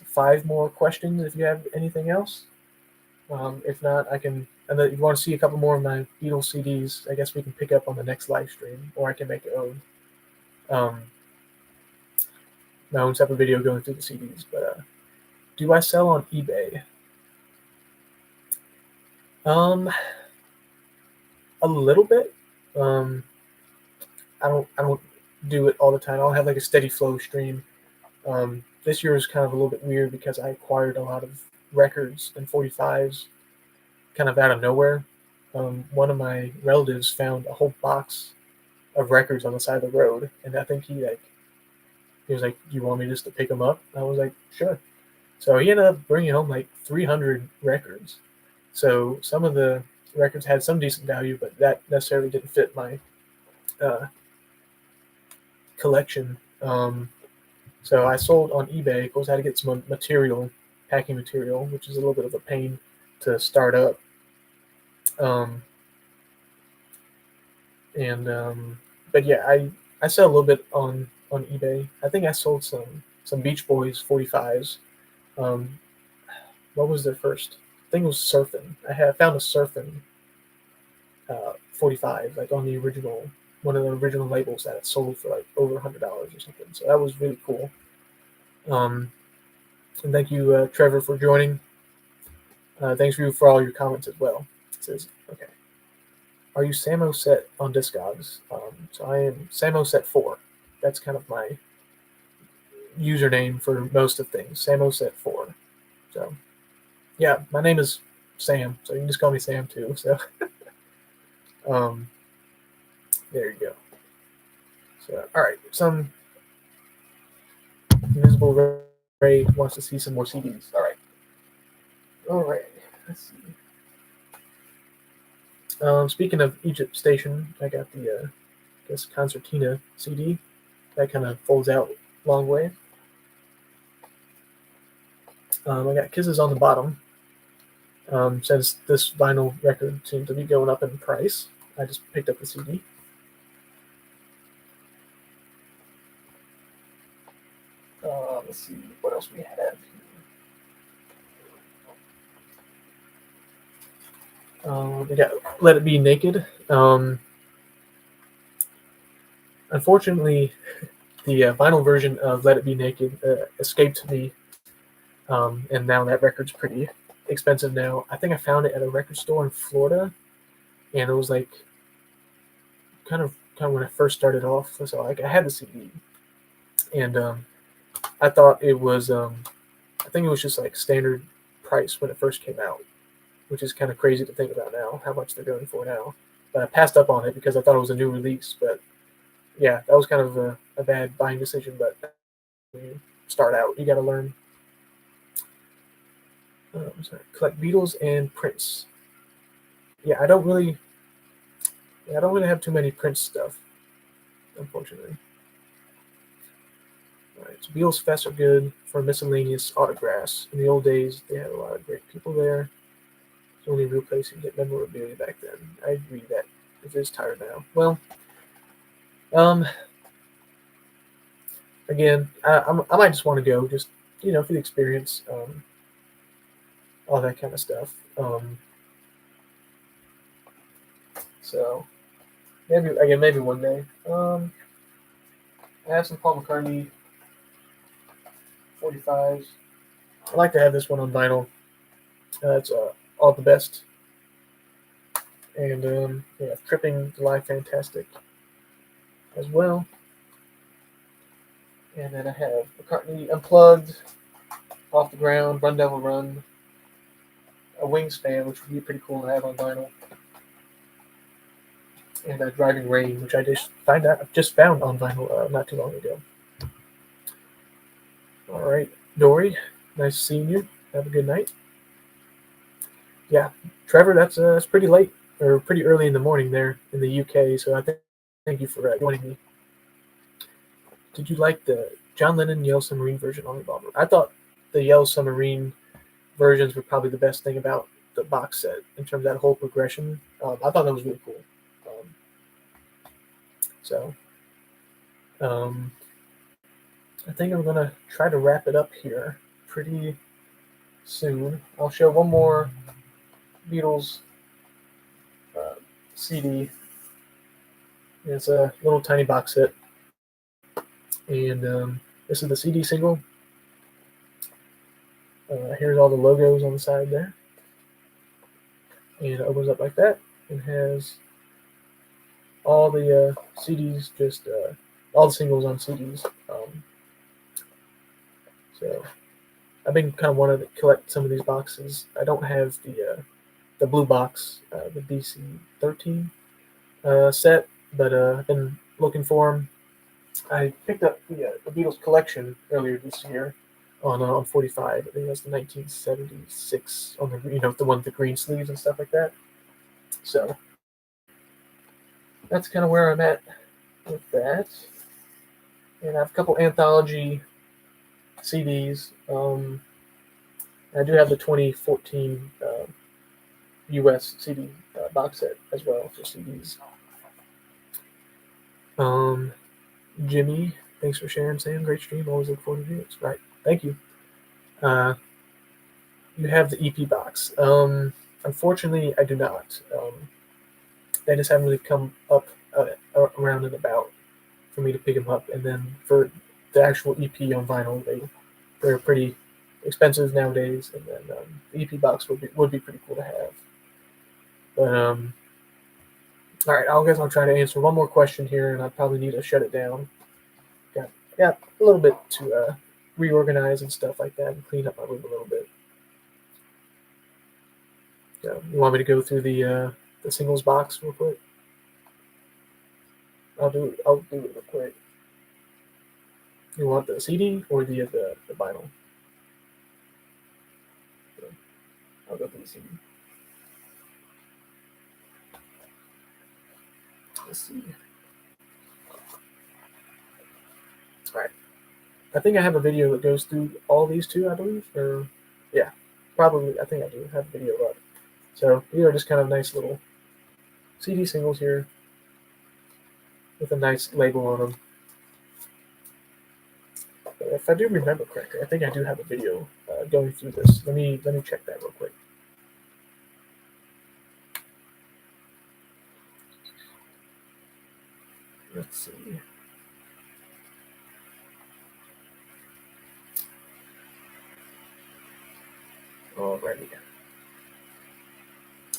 5 more questions if you have anything else. If not, I can. And then if you want to see a couple more of my Beatles CDs, I guess we can pick up on the next live stream, or I can make um, my own separate video going through the CDs. But do I sell on eBay? Um, a little bit. Um, I don't do it all the time. I'll have like a steady flow stream. This year was kind of a little bit weird because I acquired a lot of records and 45s kind of out of nowhere. One of my relatives found a whole box of records on the side of the road, and I think he was like, "Do you want me just to pick them up?" I was like, "Sure." So he ended up bringing home like 300 records. So some of the records had some decent value, but that necessarily didn't fit my uh, collection. So I sold on eBay. Of course, I had to get some material, packing material, which is a little bit of a pain to start up. Um, and But yeah, I sell a little bit on eBay. I think I sold some Beach Boys 45s. Um, what was their first? I think it was Surfing. Found a Surfing 45 like on the original one of the original labels that it sold for like over $100 or something. So that was really cool. And thank you, Trevor, for joining. Thanks for all your comments as well. It says, okay. Are you Samo Set on Discogs? So I am Samo Set 4. That's kind of my username for most of things. Samo Set 4. So yeah, my name is Sam, so you can just call me Sam too. So um, there you go. So all right, some Invisible Ray wants to see some more CDs. All right. Let's see. Speaking of Egypt Station, I got the I guess Concertina CD. That kind of folds out long way. I got Kisses on the bottom. Since this vinyl record seemed to be going up in price, I just picked up the CD. Let's see what else we have here. We got Let It Be Naked. Unfortunately, the vinyl version of Let It Be Naked escaped me, and now that record's pretty expensive now. I think I found it at a record store in Florida, and it was like kind of when I first started off. So like I had the CD, and I thought it was I think it was just like standard price when it first came out, which is kind of crazy to think about now, how much they're going for now. But I passed up on it because I thought it was a new release. But yeah, that was kind of a bad buying decision. But when you start out, you got to learn. Collect Beatles and Prince. Yeah, I don't really have too many Prince stuff, unfortunately. All right, so Beatles Fest are good for miscellaneous autographs. In the old days, they had a lot of great people there. It's the only real place you can get memorabilia back then. I agree that it is tired now. Well, um, again, I might just want to go, just for the experience, all that kind of stuff. So maybe one day. I have some Paul McCartney 45s. I like to have this one on vinyl. It's all the best, and yeah, Tripping Live Fantastic as well. And then I have McCartney Unplugged, Off the Ground, Run Devil Run, a Wingspan, which would be pretty cool to have on vinyl, and Driving Rain, which I just found on vinyl not too long ago. All right, Dory, nice seeing you. Have a good night. Yeah, Trevor, that's pretty late or pretty early in the morning there in the UK. So thank you for joining me. Did you like the John Lennon Yellow Submarine version on Revolver? I thought the Yellow Submarine versions were probably the best thing about the box set in terms of that whole progression. I thought that was really cool. Um, so um, I think I'm gonna try to wrap it up here pretty soon. I'll show one more Beatles uh, CD. It's a little tiny box set, and this is the CD single. Here's all the logos on the side there, and it opens up like that and has all the CDs, just all the singles on CDs. So I've been kind of wanting to collect some of these boxes. I don't have the blue box, the BC13 set, but I've been looking for them. I picked up the Beatles collection earlier this year on 45. I think that's the 1976 on the one with the green sleeves and stuff like that. So that's kind of where I'm at with that. And I have a couple anthology CDs. I do have the 2014 US CD box set as well for CDs. Jimmy, thanks for sharing, Sam. Great stream. Always look forward to it. Right. Thank you. You have the EP box. Unfortunately, I do not. They just haven't really come up around and about for me to pick them up. And then for the actual EP on vinyl, they're pretty expensive nowadays. And then the EP box would be pretty cool to have. But all right, I guess I'll try to answer one more question here, and I probably need to shut it down. Got a little bit to reorganize and stuff like that, and clean up my room a little bit. So, you want me to go through the singles box real quick? I'll do it real quick. You want the CD or the vinyl? So, I'll go through the CD. Let's see. All right. I think I have a video that goes through all these two, I believe. Or, yeah, probably. I think I do have a video up. So these are just kind of nice little CD singles here with a nice label on them. But if I do remember correctly, I think I do have a video going through this. Let me check that real quick. see. Alrighty.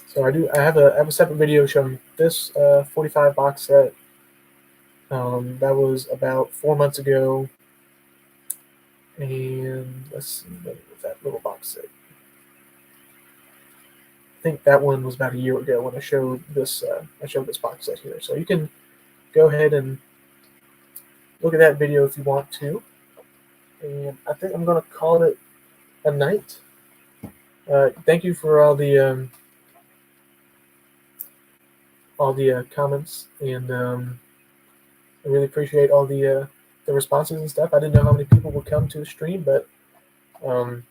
So I have a separate video showing this 45 box set. That was about 4 months ago. And let's see, what was that little box set? I think that one was about a year ago when I showed this. I showed this box set here. So you can go ahead and look at that video if you want to. And I think I'm going to call it a night. Thank you for all the comments, and I really appreciate all the responses and stuff. I didn't know how many people would come to the stream, but um,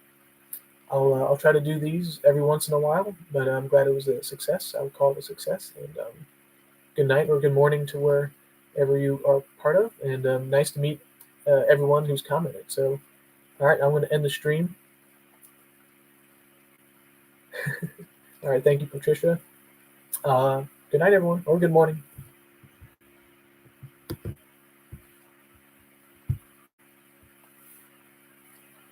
I'll try to do these every once in a while. But I'm glad it was a success. I would call it a success. And good night or good morning to wherever you are part of. And nice to meet everyone who's commented. So, all right, I'm going to end the stream. All right, thank you, Patricia. Good night, everyone, or good morning.